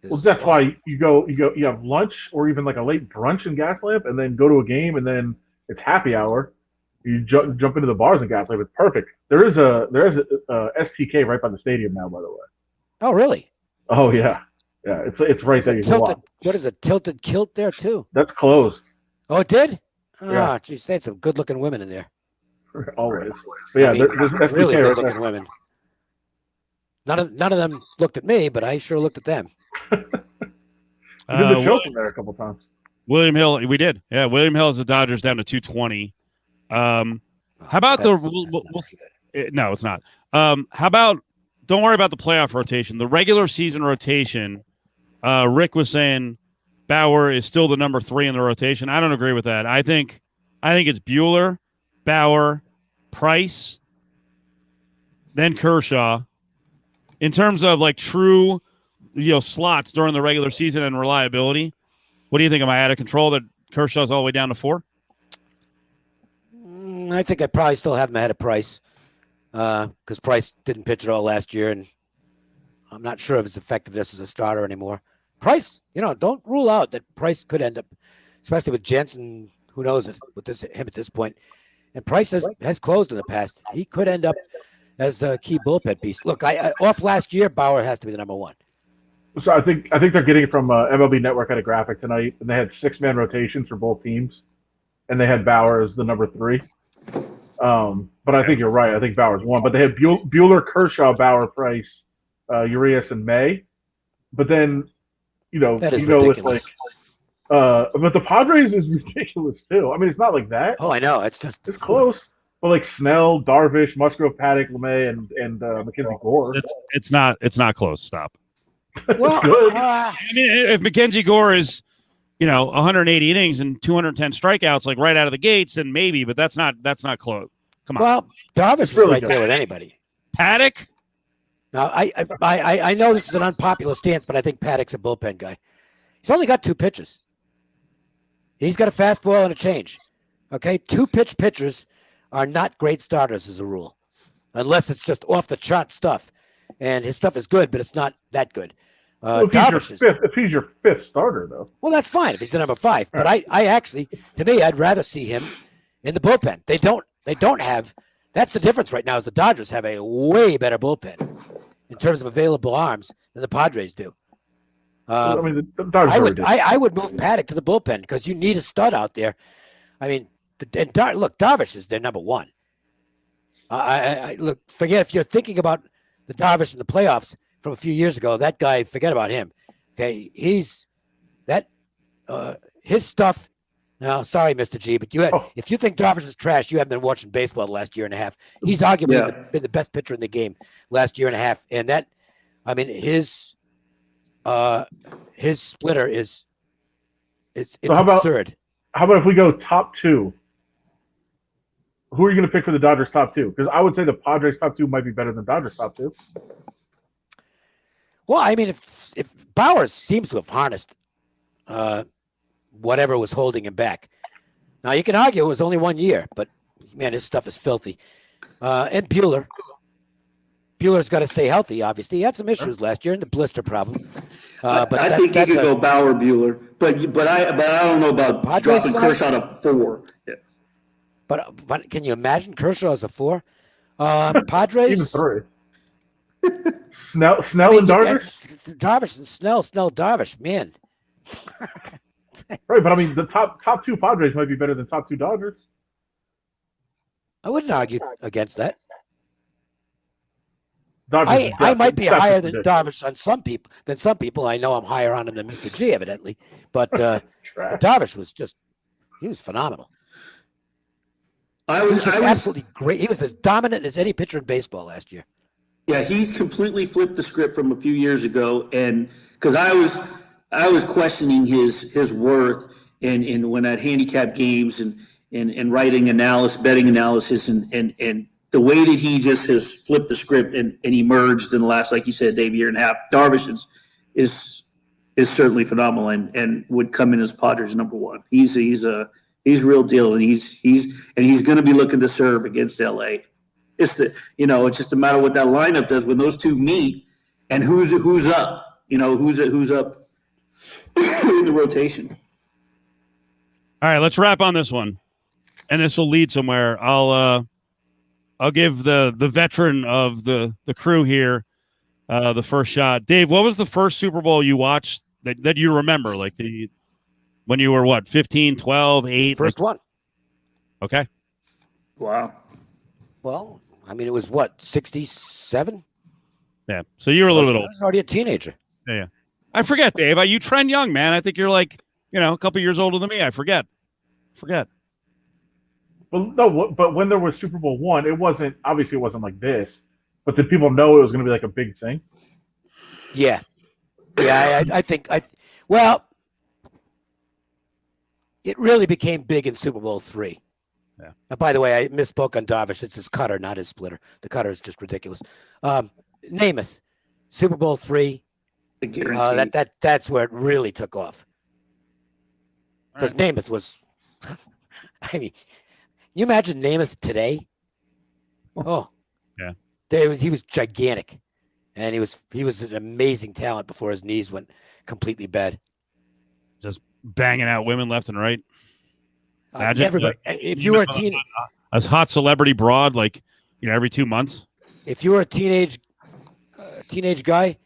well, that's why you have lunch or even like a late brunch in Gaslamp, and then go to a game, and then it's happy hour. You jump into the bars in Gaslamp. It's perfect. There is a STK right by the stadium now, by the way. Oh, really? Oh yeah. It's right there. What is it? Tilted Kilt there too? That's closed. Oh, it did? Yeah. Oh, geez, they had some good-looking women in there. Always. But yeah, there's STK really right good-looking there. women. None of them looked at me, but I sure looked at them. We did the show from there a couple times. William Hill, we did. Yeah, William Hill is the Dodgers down to 220. How about no, it's not. How about don't worry about the playoff rotation. The regular season rotation, Rick was saying Bauer is still the number 3 in the rotation. I don't agree with that. I think it's Buehler, Bauer, Price, then Kershaw. In terms of like true, slots during the regular season and reliability, what do you think? Am I out of control that Kershaw's all the way down to 4? I think I probably still have him ahead of Price because Price didn't pitch at all last year, and I'm not sure of his effectiveness as a starter anymore. Price, don't rule out that Price could end up, especially with Jensen. Who knows him at this point? And Price has closed in the past. He could end up as a key bullpen piece. Look, I off last year, Bauer has to be the number 1. So I think they're getting it from MLB Network at a graphic tonight, and they had 6-man rotations for both teams, and they had Bauer as the number 3. But I think you're right. I think Bauer's 1, but they had Buehler, Kershaw, Bauer, Price, Urias, and May. But then, that is ridiculous. But the Padres is ridiculous too. I mean, it's not like that. Oh, I know. It's close. But like Snell, Darvish, Musgrove, Paddock, LeMay, and Mackenzie Gore. It's not close. Stop. Well, I mean, if Mackenzie Gore is, 180 innings and 210 strikeouts, like right out of the gates, then maybe, but that's not close. Come on. Well, Darvish is really right good. there with anybody. Paddock. Now, I know this is an unpopular stance, but I think Paddock's a bullpen guy. He's only got 2 pitches. He's got a fastball and a change. Okay, 2-pitch pitchers are not great starters as a rule, unless it's just off the chart stuff. And his stuff is good, but it's not that good. If he's your fifth starter, though. Well, that's fine if he's the number 5. But I actually, to me, I'd rather see him in the bullpen. They don't have. That's the difference right now. Is the Dodgers have a way better bullpen in terms of available arms than the Padres do. I mean, the Dodgers I would move Paddock to the bullpen because you need a stud out there. I mean, look, Darvish is their number 1. Look, forget if you're thinking about the Darvish in the playoffs from a few years ago. That guy, forget about him. Okay, his stuff. No, sorry, Mr. G, but if you think Darvish is trash, you haven't been watching baseball the last year and a half. He's arguably been the best pitcher in the game last year and a half, and that, I mean, his splitter is absurd. How about if we go top 2? Who are you going to pick for the Dodgers top 2? Because I would say the Padres top 2 might be better than Dodgers top 2. Well, I mean, if Bauer seems to have harnessed whatever was holding him back. Now, you can argue it was only 1 year, but, man, his stuff is filthy. And Buehler's got to stay healthy, obviously. He had some issues last year and the blister problem. But I think you could go Bauer, Buehler. But I don't know about Padres dropping Kershaw to 4. Yeah. But can you imagine Kershaw as a 4? Padres? Even 3. Snell and Darvish? Darvish and Snell, Darvish, man. Right, but I mean, the top 2 Padres might be better than top 2 Dodgers. I wouldn't argue against that. I might be higher than Darvish on some people. I know I'm higher on him than Mr. G, evidently. But Darvish he was phenomenal. He was absolutely great. He was as dominant as any pitcher in baseball last year. Yeah, he's completely flipped the script from a few years ago, and because I was questioning his worth in when at handicap games and writing analysis, betting analysis, and the way that he just has flipped the script and emerged in the last, like you said, Dave, year and a half. Darvish is certainly phenomenal and would come in as Padres number one. He's real deal, and he's going to be looking to serve against LA. It's just a matter of what that lineup does when those two meet and who's up, who's up in the rotation. All right, let's wrap on this one, and this will lead somewhere. I'll give the veteran of the crew here the first shot. Dave, what was the first Super Bowl you watched that you remember? Like when you were what, 15, 12, 8? First one. Okay. Wow. Well, I mean, it was what, 67? Yeah. So you were a little bit old. I was already a teenager. Yeah. I forget, Dave. You trend young, man. I think you're like, a couple years older than me. I forget. Well, no, but when there was Super Bowl I, it wasn't like this. But did people know it was going to be like a big thing? Yeah. I think it really became big in Super Bowl III. Yeah. And by the way, I misspoke on Darvish. It's his cutter, not his splitter. The cutter is just ridiculous. Namath, Super Bowl III. That's where it really took off. Because Namath was, I mean, you imagine Namath today? Oh, yeah. He was gigantic, and he was an amazing talent before his knees went completely bad. Just banging out women left and right. Imagine everybody. If you were a hot celebrity broad, like every 2 months. If you were a teenage guy,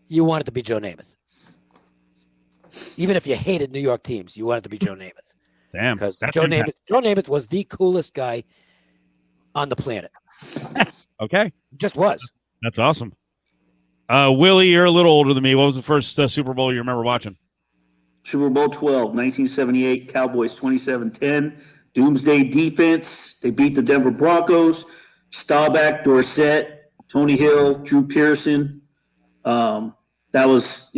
you wanted to be Joe Namath. Even if you hated New York teams, you wanted to be Joe Namath. Damn, because Joe Namath was the coolest guy on the planet. Okay, he just was. That's awesome. Willie, you're a little older than me. What was the first Super Bowl you remember watching? Super Bowl 12, 1978, Cowboys 27-10. Doomsday defense. They beat the Denver Broncos. Staubach, Dorsett, Tony Hill, Drew Pearson. That was,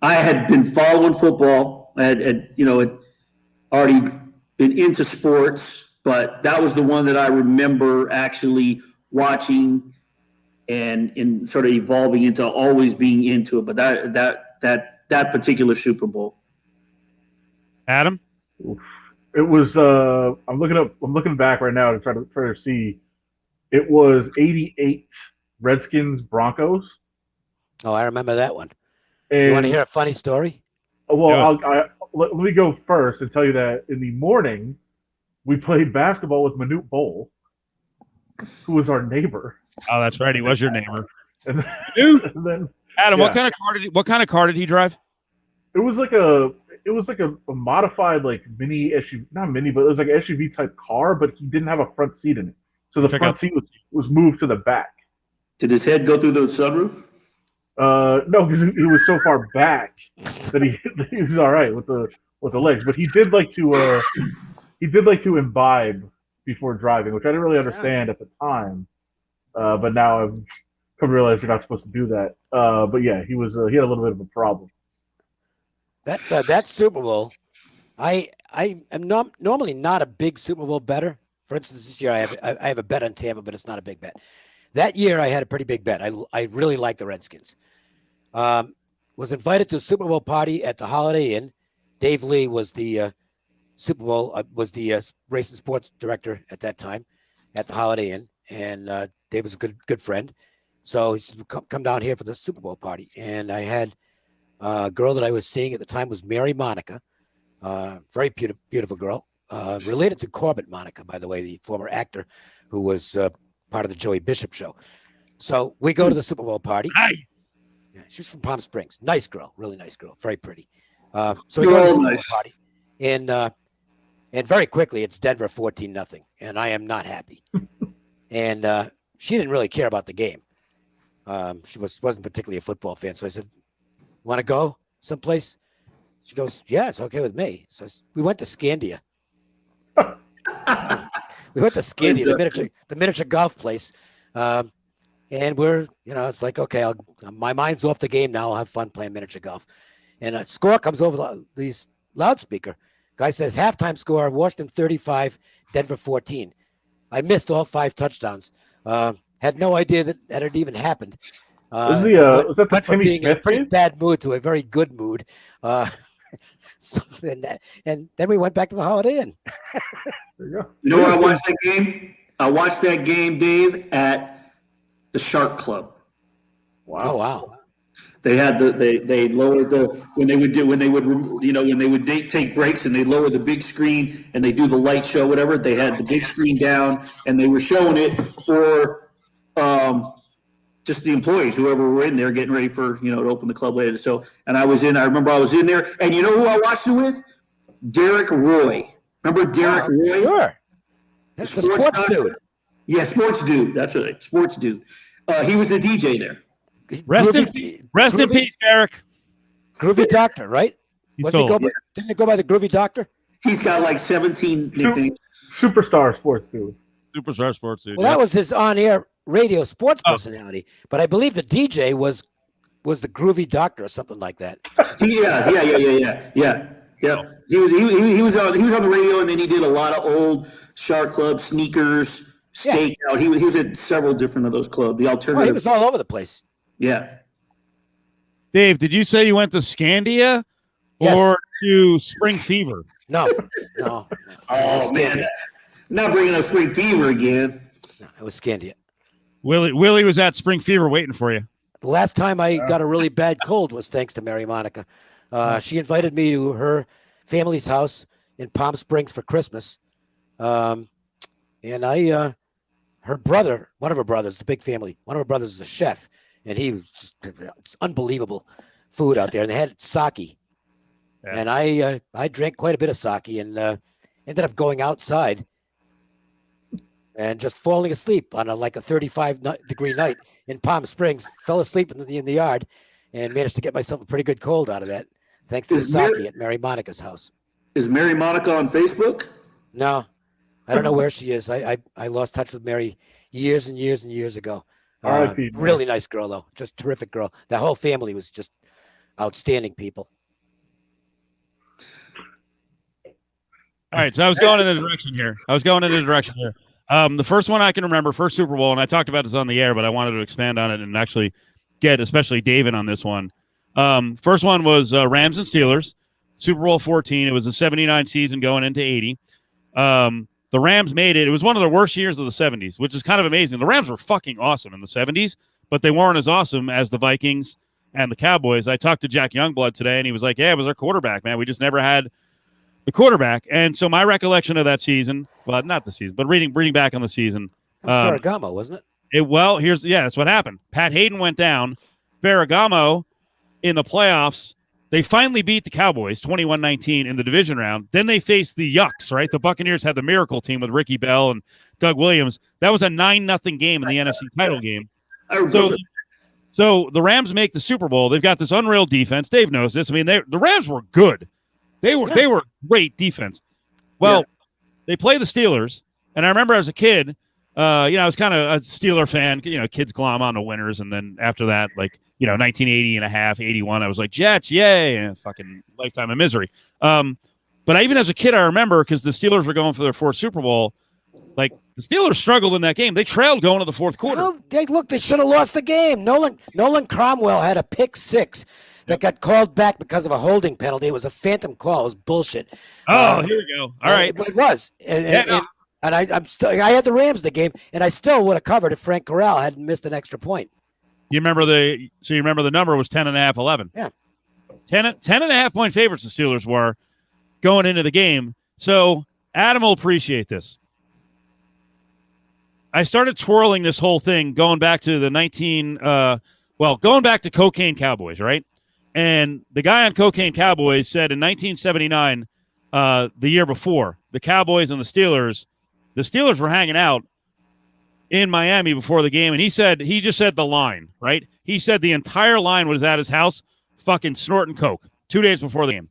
I had been following football. I had already been into sports, but that was the one that I remember actually watching and sort of evolving into always being into it. But that particular Super Bowl. Adam? It was I'm looking back right now to try to see. It was 88 Redskins Broncos. Oh, I remember that one. And, you want to hear a funny story? Well, let me go first and tell you that in the morning we played basketball with Manute Bowl, who was our neighbor. Oh, that's right. He was your neighbor. And then Adam, yeah. what kind of car did he drive? It was like a modified like mini SUV, not mini, but it was like an SUV type car, but he didn't have a front seat in it. So the front seat was moved to the back. Did his head go through the sunroof? No, because he was so far back that he was all right with the legs. But he did like to imbibe before driving, which I didn't really understand at the time. But now I've come to realize you're not supposed to do that. But yeah, he had a little bit of a problem. That Super Bowl, I am normally not a big Super Bowl bettor. For instance, this year I have a bet on Tampa, but it's not a big bet. That year I had a pretty big bet. I really like the Redskins. Was invited to a Super Bowl party at the Holiday Inn. Dave Lee was the Super Bowl race and sports director at that time at the Holiday Inn, and Dave was a good friend. So he said, "Come down here for the Super Bowl party." And I had a girl that I was seeing at the time was Mary Monica, very beautiful girl, related to Corbett Monica, by the way, the former actor who was part of the Joey Bishop show. So we go to the Super Bowl party. Nice. Yeah, she's from Palm Springs. Nice girl, really nice girl, very pretty. So we go to the Super Bowl party, and very quickly it's Denver 14-0, and I am not happy. And she didn't really care about the game. She wasn't particularly a football fan. So I said, want to go someplace? She goes, yeah, it's okay with me. So we went to Scandia. We went to Scandia, the miniature golf place. And we're, it's like, okay, my mind's off the game now. I'll have fun playing miniature golf. And a score comes over these loudspeaker. Guy says, halftime score, Washington 35, Denver 14. I missed all 5 touchdowns. Had no idea that it even happened. Was that the went from Timmy being in a Smith pretty game? bad mood to a very good mood. And then we went back to the Holiday Inn. There you go. You know where I watched that game? I watched that game, Dave, at the Shark Club. Wow. Oh, wow. They had they lowered when they would take breaks and they lower the big screen and they do the light show, whatever. They had the big screen down and they were showing it for just the employees, whoever were in there getting ready for to open the club later. So, and I remember I was in there, and you know who I watched it with? Derek Roy. Remember Derek Roy? Sure. That's the sports dude. Yeah, sports dude. That's right, sports dude. He was the DJ there. Rest in peace, Derek. Groovy Doctor, right? Didn't it go by the Groovy Doctor? He's got like 17 nicknames. Superstar sports dude. Superstar sports dude. Well, that was his on-air radio sports personality, but I believe the DJ was the Groovy Doctor or something like that. Yeah. He was on the radio, and then he did a lot of old Shark Club, Sneakers, Stakeout. He was at several different of those clubs. The alternative. Oh, he was all over the place. Yeah. Dave, did you say you went to Scandia or to Spring Fever? No. Oh man, not bringing up Spring Fever again. No, it was Scandia. Willie was at Spring Fever waiting for you. The last time I got a really bad cold was thanks to Mary Monica. She invited me to her family's house in Palm Springs for Christmas. And her brother, one of her brothers, it's a big family. One of her brothers is a chef, and it's unbelievable food out there. And they had sake. Yeah. And I drank quite a bit of sake and ended up going outside and just falling asleep on a 35-degree night in Palm Springs. Fell asleep in the yard and managed to get myself a pretty good cold out of that, thanks to the sake at Mary Monica's house. Is Mary Monica on Facebook? No, I don't know where she is. I lost touch with Mary years and years and years ago. Really nice girl, though. Just terrific girl. The whole family was just outstanding people. All right, so I was going in a direction here. The first one I can remember, first Super Bowl, and I talked about this on the air, but I wanted to expand on it and actually get especially David on this one. First one was Rams and Steelers, Super Bowl 14. It was a 79 season going into 80. The Rams made it. It was one of the worst years of the 70s, which is kind of amazing. The Rams were fucking awesome in the 70s, but they weren't as awesome as the Vikings and the Cowboys. I talked to Jack Youngblood today, and he was like, yeah, it was our quarterback, man. We just never had the quarterback. And so my recollection of that season, well, not the season, but reading back on the season. Ferragamo, wasn't it? That's what happened. Pat Hayden went down. Ferragamo in the playoffs, they finally beat the Cowboys 21-19 in the division round. Then they faced the Yucks, right? The Buccaneers had the miracle team with Ricky Bell and Doug Williams. That was a 9-0 game in the NFC title game. So the Rams make the Super Bowl. They've got this unreal defense. Dave knows this. I mean, the Rams were good. They were great defense. Well, they play the Steelers, and I remember as a kid, I was kind of a Steeler fan. Kids glom on the winners, and then after that, 1980 and a half, 81, I was like, Jets, yay, and fucking lifetime of misery. But even as a kid, I remember, because the Steelers were going for their fourth Super Bowl, the Steelers struggled in that game. They trailed going to the fourth quarter. Oh, they should have lost the game. Nolan Cromwell had a pick six that got called back because of a holding penalty. It was a phantom call. It was bullshit. Oh, here we go. All right. It was. And I had the Rams the game, and I still would have covered if Frank Corral hadn't missed an extra point. You remember the number was 10.5, 11. Yeah. 10.5 point favorites the Steelers were going into the game. So Adam will appreciate this. I started twirling this whole thing going back to going back to Cocaine Cowboys, right? And the guy on Cocaine Cowboys said in 1979, the year before, the Cowboys and the Steelers were hanging out in Miami before the game, and he just said the line, right? He said the entire line was at his house fucking snorting coke 2 days before the game.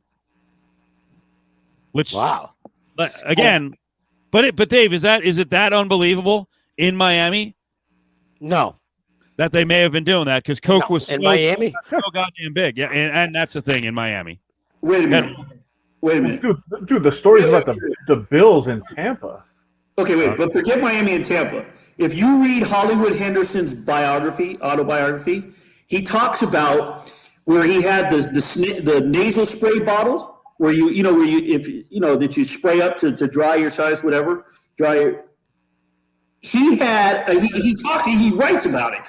Which, wow. Again, but Dave, is it that unbelievable in Miami? No. That they may have been doing that because coke was in Miami so goddamn big. Yeah, and that's the thing in Miami. Wait a minute. Dude, the stories about the Bills in Tampa. Okay, wait, but forget Miami and Tampa. If you read Hollywood Henderson's autobiography, he talks about where he had the nasal spray bottle where that you spray up to dry your size, whatever, dry your. He writes about it.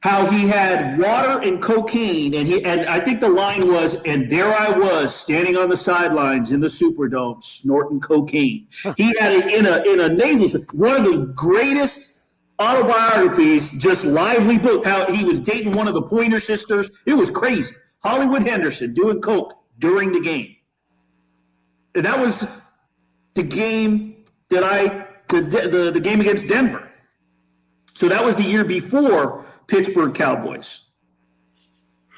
How he had water and cocaine, and I think the line was, and there I was standing on the sidelines in the Superdome snorting cocaine. He had it in a nasal. One of the greatest autobiographies, just lively book. How he was dating one of the Pointer Sisters. It was crazy. Hollywood Henderson doing coke during the game, and that was the game the game against Denver. So that was the year before Pittsburgh Cowboys.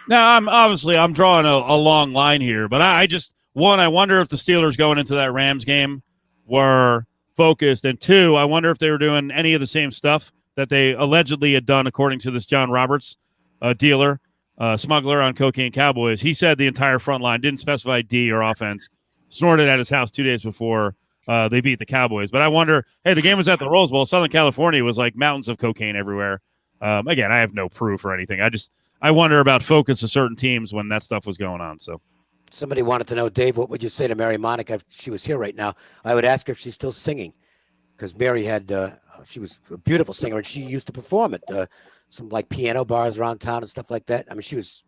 Now, I'm drawing a long line here, but I wonder if the Steelers going into that Rams game were focused, and two, I wonder if they were doing any of the same stuff that they allegedly had done, according to this John Roberts, smuggler on Cocaine Cowboys. He said the entire front line, didn't specify D or offense, snorted at his house 2 days before they beat the Cowboys. But I wonder, hey, the game was at the Rose Bowl. Southern California was like mountains of cocaine everywhere. Again, I have no proof or anything. I wonder about focus of certain teams when that stuff was going on. So somebody wanted to know, Dave, what would you say to Mary Monica if she was here right now? I would ask her if she's still singing, because Mary she was a beautiful singer, and she used to perform at some like piano bars around town and stuff like that. I mean, she was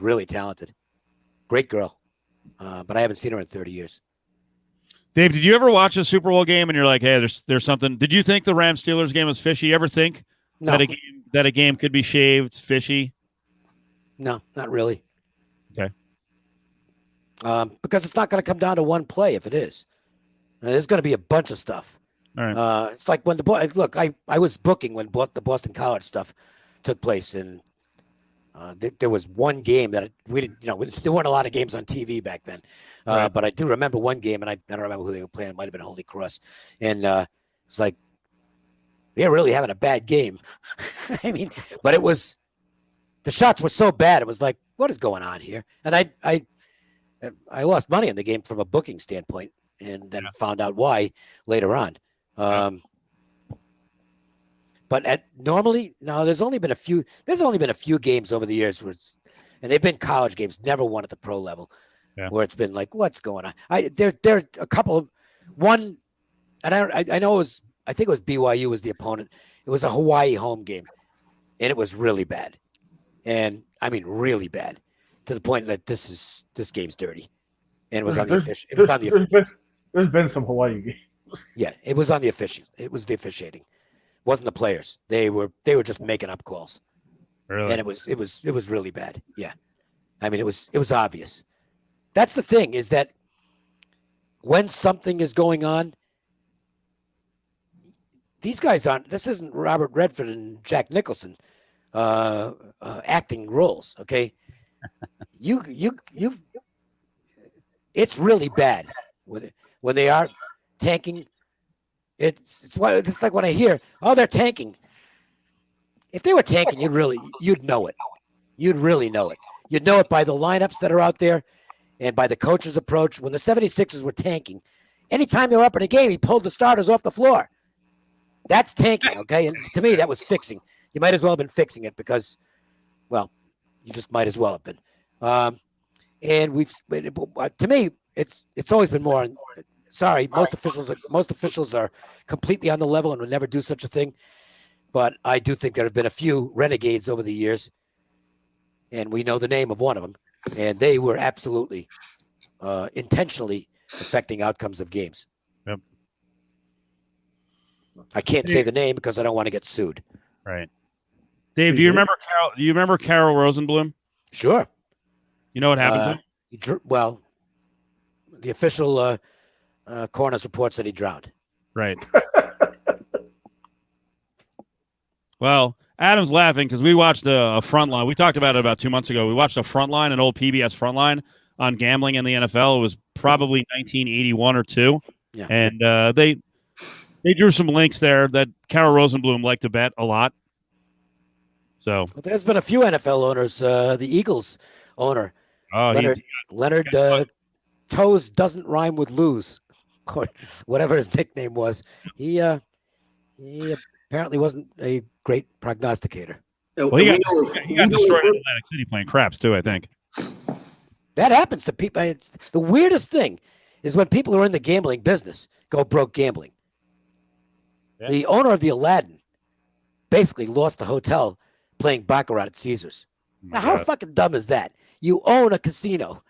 really talented, great girl, but I haven't seen her in 30 years. Dave, did you ever watch a Super Bowl game and you're like, hey, there's something? Did you think the Rams Steelers game was fishy? You ever think that a game could be shaved fishy? No, not really. Okay. Because it's not going to come down to one play. If it is, there's going to be a bunch of stuff. All right. It's like when I was booking when the Boston College stuff took place, and there was one game that we didn't. There weren't a lot of games on TV back then, right. But I do remember one game, and I don't remember who they were playing. It might have been Holy Cross, and it's like they're really having a bad game. I mean, but the shots were so bad. It was like, what is going on here? And I lost money in the game from a booking standpoint, and then found out why later on. But normally, no. There's only been a few games over the years and they've been college games, never one at the pro level, where it's been like, what's going on? There's a couple of one, and I know I think it was BYU was the opponent. It was a Hawaii home game, and it was really bad, and I mean really bad, to the point that this game's dirty, and it was on the official. It was on the. There's been some Hawaii games. Yeah, it was on the official. It was the officiating. It wasn't the players. They were just making up calls. Really? And it was really bad. Yeah. I mean, it was obvious. That's the thing, is that when something is going on, these guys this isn't Robert Redford and Jack Nicholson acting roles, okay? It's really bad when they are tanking. It's like when I hear, oh, they're tanking. If they were tanking, you'd know it. You'd really know it. You'd know it by the lineups that are out there and by the coach's approach. When the 76ers were tanking, anytime they were up in a game, he pulled the starters off the floor. That's tanking, okay? And to me, that was fixing. You might as well have been fixing it because, well, you just might as well have been. And to me, it's always been more. Sorry, most officials are completely on the level and would never do such a thing. But I do think there have been a few renegades over the years, and we know the name of one of them, and they were absolutely intentionally affecting outcomes of games. Yep. I can't say the name because I don't want to get sued. Right. Dave, do you remember Carol Rosenblum? Sure. You know what happened to him? Well, the official coroner's reports that he drowned. Right. Well, Adam's laughing because we watched a front line. We talked about it about 2 months ago. We watched a front line, an old PBS front line on gambling in the NFL. It was probably 1981 or two. Yeah. And they drew some links there that Carol Rosenblum liked to bet a lot. So there's been a few NFL owners. The Eagles owner, Leonard Toes doesn't rhyme with lose, or whatever his nickname was. He apparently wasn't a great prognosticator. Well, he got destroyed in Atlantic City playing craps too, I think. That happens to people. It's the weirdest thing is when people who are in the gambling business go broke gambling. Yeah. The owner of the Aladdin basically lost the hotel playing Baccarat at Caesars. Now, how fucking dumb is that? You own a casino.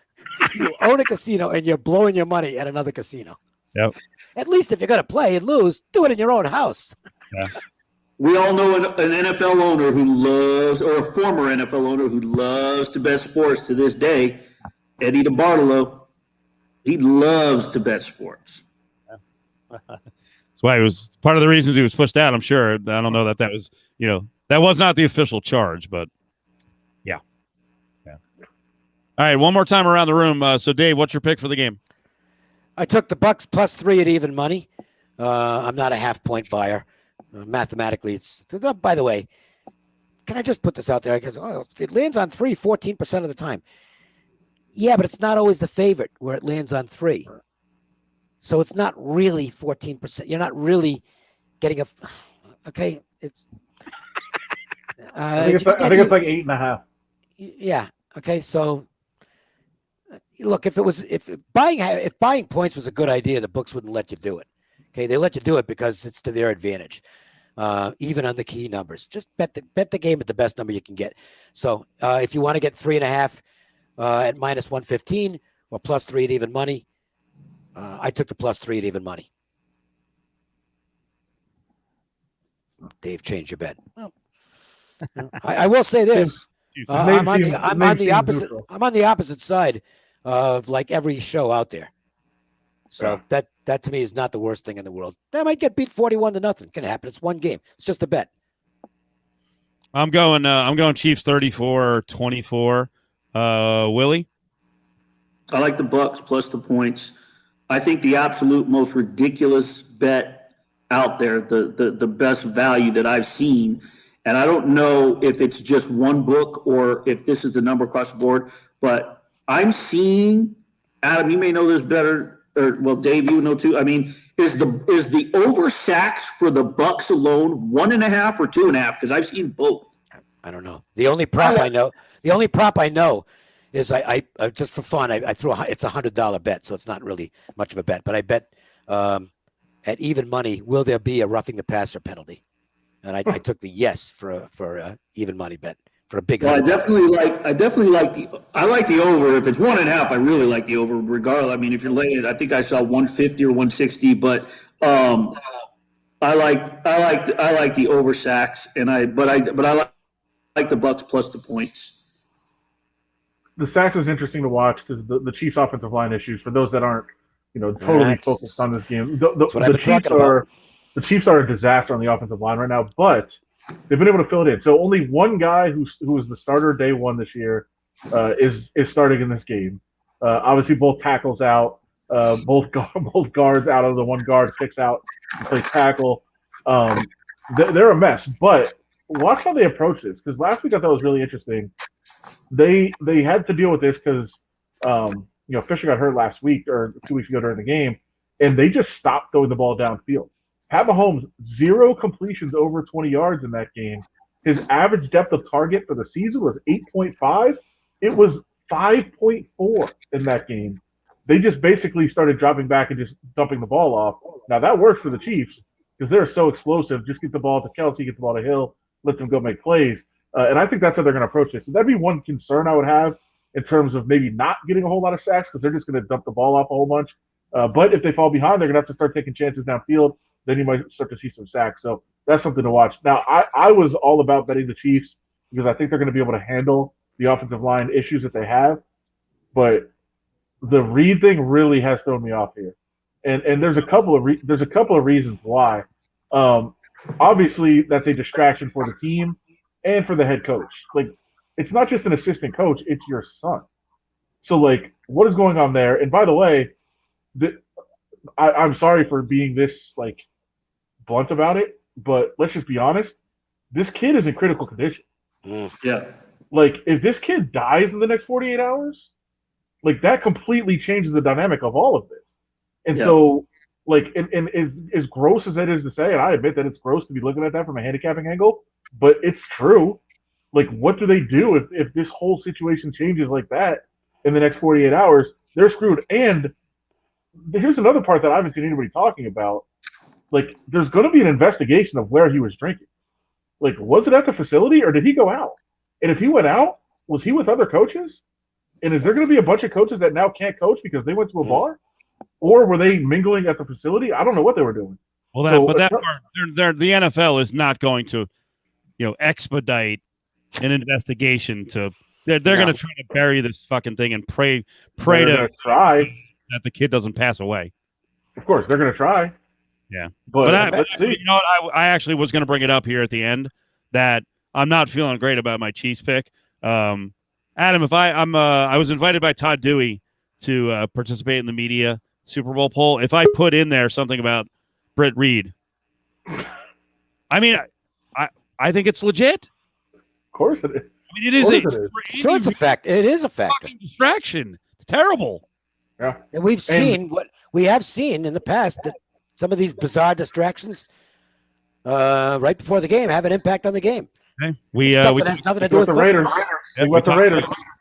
You own a casino and you're blowing your money at another casino. Yep. At least if you're going to play and lose, do it in your own house. Yeah. We all know an NFL owner who loves, or a former NFL owner who loves to bet sports to this day, Eddie DeBartolo. He loves to bet sports. That's why it was part of the reasons he was pushed out, I'm sure. I don't know that was, that was not the official charge, but yeah. All right, one more time around the room. So, Dave, what's your pick for the game? I took the Bucks +3 at even money. I'm not a half-point buyer. Mathematically, it's – by the way, can I just put this out there? Because it lands on 3 14% of the time. Yeah, but it's not always the favorite where it lands on 3. So it's not really 14%. You're not really getting okay, it's – I think it's like 8.5. Yeah. Okay. So, look, if buying points was a good idea, the books wouldn't let you do it. Okay, they let you do it because it's to their advantage, even on the key numbers. Just bet the game at the best number you can get. So, if you want to get 3.5 at -115 or +3 at even money, I took the +3 at even money. Dave, change your bet. Well, I will say this. I'm on the opposite side of like every show out there. So that to me is not the worst thing in the world. They might get beat 41-0. Can happen. It's one game. It's just a bet. I'm going Chiefs 34-24. Willie? I like the Bucks plus the points. I think the absolute most ridiculous bet out there, the best value that I've seen, and I don't know if it's just one book or if this is the number across the board, but I'm seeing, Adam, you may know this better, or well, Dave, you know too. I mean, is the over sacks for the Bucks alone 1.5 or 2.5? Because I've seen both. I don't know. The only prop I know is I just for fun I threw it's $100 bet, so it's not really much of a bet, but I bet at even money, will there be a roughing the passer penalty? And I took the yes for a even money bet for a big. Well, I definitely like the over. If it's 1.5, I really like the over. Regardless, I mean, if you're laying it, I think I saw 150 or 160, but I like the over sacks, and I like the Bucks plus the points. The sacks is interesting to watch because the Chiefs' offensive line issues. For those that aren't, totally focused on this game, the Chiefs are a disaster on the offensive line right now, but they've been able to fill it in. So only one guy who was the starter day one this year is starting in this game. Obviously, both tackles out, both guards out of the one guard kicks out and plays tackle. They're a mess, but watch how they approach this, because last week I thought was really interesting. They had to deal with this because Fisher got hurt last week or 2 weeks ago during the game, and they just stopped throwing the ball downfield. Pat Mahomes, 0 completions over 20 yards in that game. His average depth of target for the season was 8.5. It was 5.4 in that game. They just basically started dropping back and just dumping the ball off. Now, that works for the Chiefs because they're so explosive. Just get the ball to Kelsey, get the ball to Hill, let them go make plays. And I think that's how they're going to approach this. So that'd be one concern I would have in terms of maybe not getting a whole lot of sacks because they're just going to dump the ball off a whole bunch. But if they fall behind, they're going to have to start taking chances downfield. Then you might start to see some sacks. So that's something to watch. Now, I was all about betting the Chiefs because I think they're going to be able to handle the offensive line issues that they have. But the Reed thing really has thrown me off here. And there's a couple of reasons why. obviously that's a distraction for the team and for the head coach. Like, it's not just an assistant coach; it's your son. So, like, what is going on there? And by the way, I'm sorry for being this like blunt about it, but let's just be honest. This kid is in critical condition. Yeah. Like, if this kid dies in the next 48 hours, like, that completely changes the dynamic of all of this. And so, like, and as gross as it is to say, and I admit that it's gross to be looking at that from a handicapping angle, but it's true. Like, what do they do if this whole situation changes like that in the next 48 hours? They're screwed. And here's another part that I haven't seen anybody talking about. Like, there's going to be an investigation of where he was drinking. Like, was it at the facility or did he go out? And if he went out, was he with other coaches? And is there going to be a bunch of coaches that now can't coach because they went to a bar? Or were they mingling at the facility? I don't know what they were doing. Well, that part, the NFL is not going to, expedite an investigation to. They're going to try to bury this fucking thing and pray to try that the kid doesn't pass away. Of course, they're going to try. Yeah, but let's see. You know what? I actually was going to bring it up here at the end that I'm not feeling great about my Chiefs pick. Adam, if I was invited by Todd Dewey to participate in the media Super Bowl poll. If I put in there something about Britt Reed, I mean, I think it's legit. Of course it is. I mean, it is. Sure, it's a fact. It is a factor. Fucking distraction. It's terrible. Yeah, and we have seen in the past that some of these bizarre distractions right before the game have an impact on the game. Okay. That has nothing to do with the Raiders.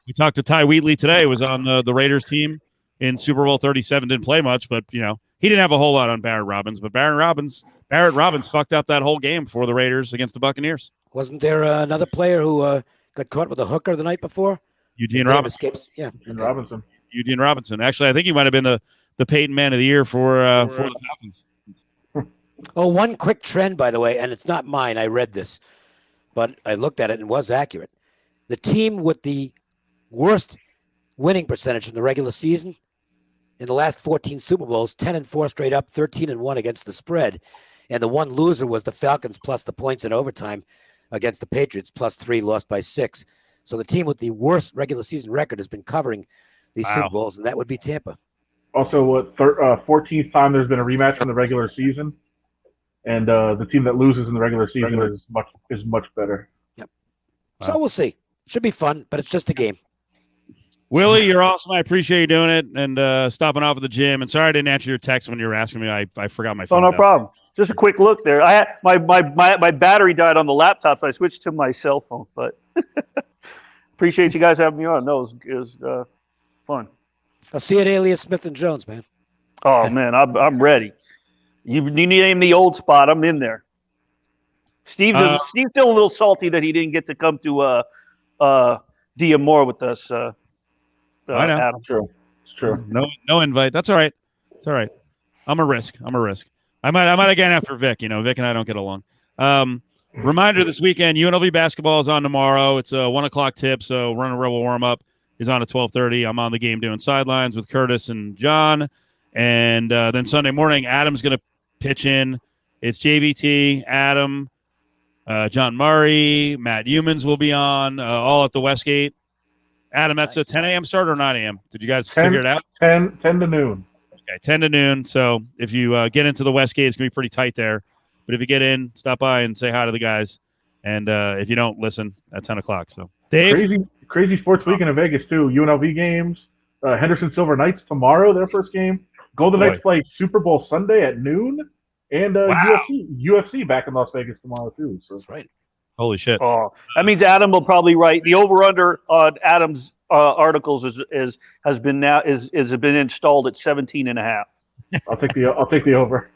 We talked to Ty Wheatley today. Was on the Raiders team in Super Bowl 37. Didn't play much, but he didn't have a whole lot on Barrett Robbins. But Barrett Robbins fucked up that whole game for the Raiders against the Buccaneers. Wasn't there another player who got caught with a hooker the night before? Eugene Robinson. Yeah, Eugene Robinson. Actually, I think he might have been the Peyton Man of the Year for the Falcons. Oh, one quick trend, by the way, and it's not mine. I read this, but I looked at it and it was accurate. The team with the worst winning percentage in the regular season in the last 14 Super Bowls, 10-4 straight up, 13-1 against the spread. And the one loser was the Falcons plus the points in overtime against the Patriots, +3, lost by 6. So the team with the worst regular season record has been covering these Super Bowls, and that would be Tampa. Also, 14th time there's been a rematch from the regular season, and the team that loses in the regular season is much better. Yep. So we'll see. Should be fun, but it's just a game. Willie, you're awesome. I appreciate you doing it and stopping off at the gym. And sorry I didn't answer your text when you were asking me. I forgot my phone. Oh, no problem. Just a quick look there. I had my battery died on the laptop, so I switched to my cell phone. But appreciate you guys having me on. No, it was fun. I'll see you at Alias Smith and Jones, man. Oh man, I'm ready. You name the old spot, I'm in there. Steve's still a little salty that he didn't get to come to Dia Moore with us. I know. Adam. It's true. No invite. That's all right. It's all right. I'm a risk. I might again after Vic. Vic and I don't get along. Reminder: this weekend, UNLV basketball is on tomorrow. It's a 1:00 tip. So Run a Rebel warm up is on at 12:30. I'm on the game doing sidelines with Curtis and John, and then Sunday morning, Adam's going to pitch in. It's JVT, Adam, John Murray, Matt Humans will be on, all at the Westgate. Adam, that's a 10 a.m. start or 9 a.m.? Did you guys figure it out? 10 to noon. Okay, 10 to noon. So if you get into the Westgate, it's going to be pretty tight there. But if you get in, stop by and say hi to the guys. And if you don't, listen at 10 o'clock. So, Dave? Crazy sports weekend in Vegas, too. UNLV games. Henderson Silver Knights tomorrow, their first game. Golden Knights play Super Bowl Sunday at noon. And UFC back in Las Vegas tomorrow, too. So that's right. Holy shit. Oh, that means Adam will probably write the over-under on Adam's articles has been installed at 17.5. I'll take the over.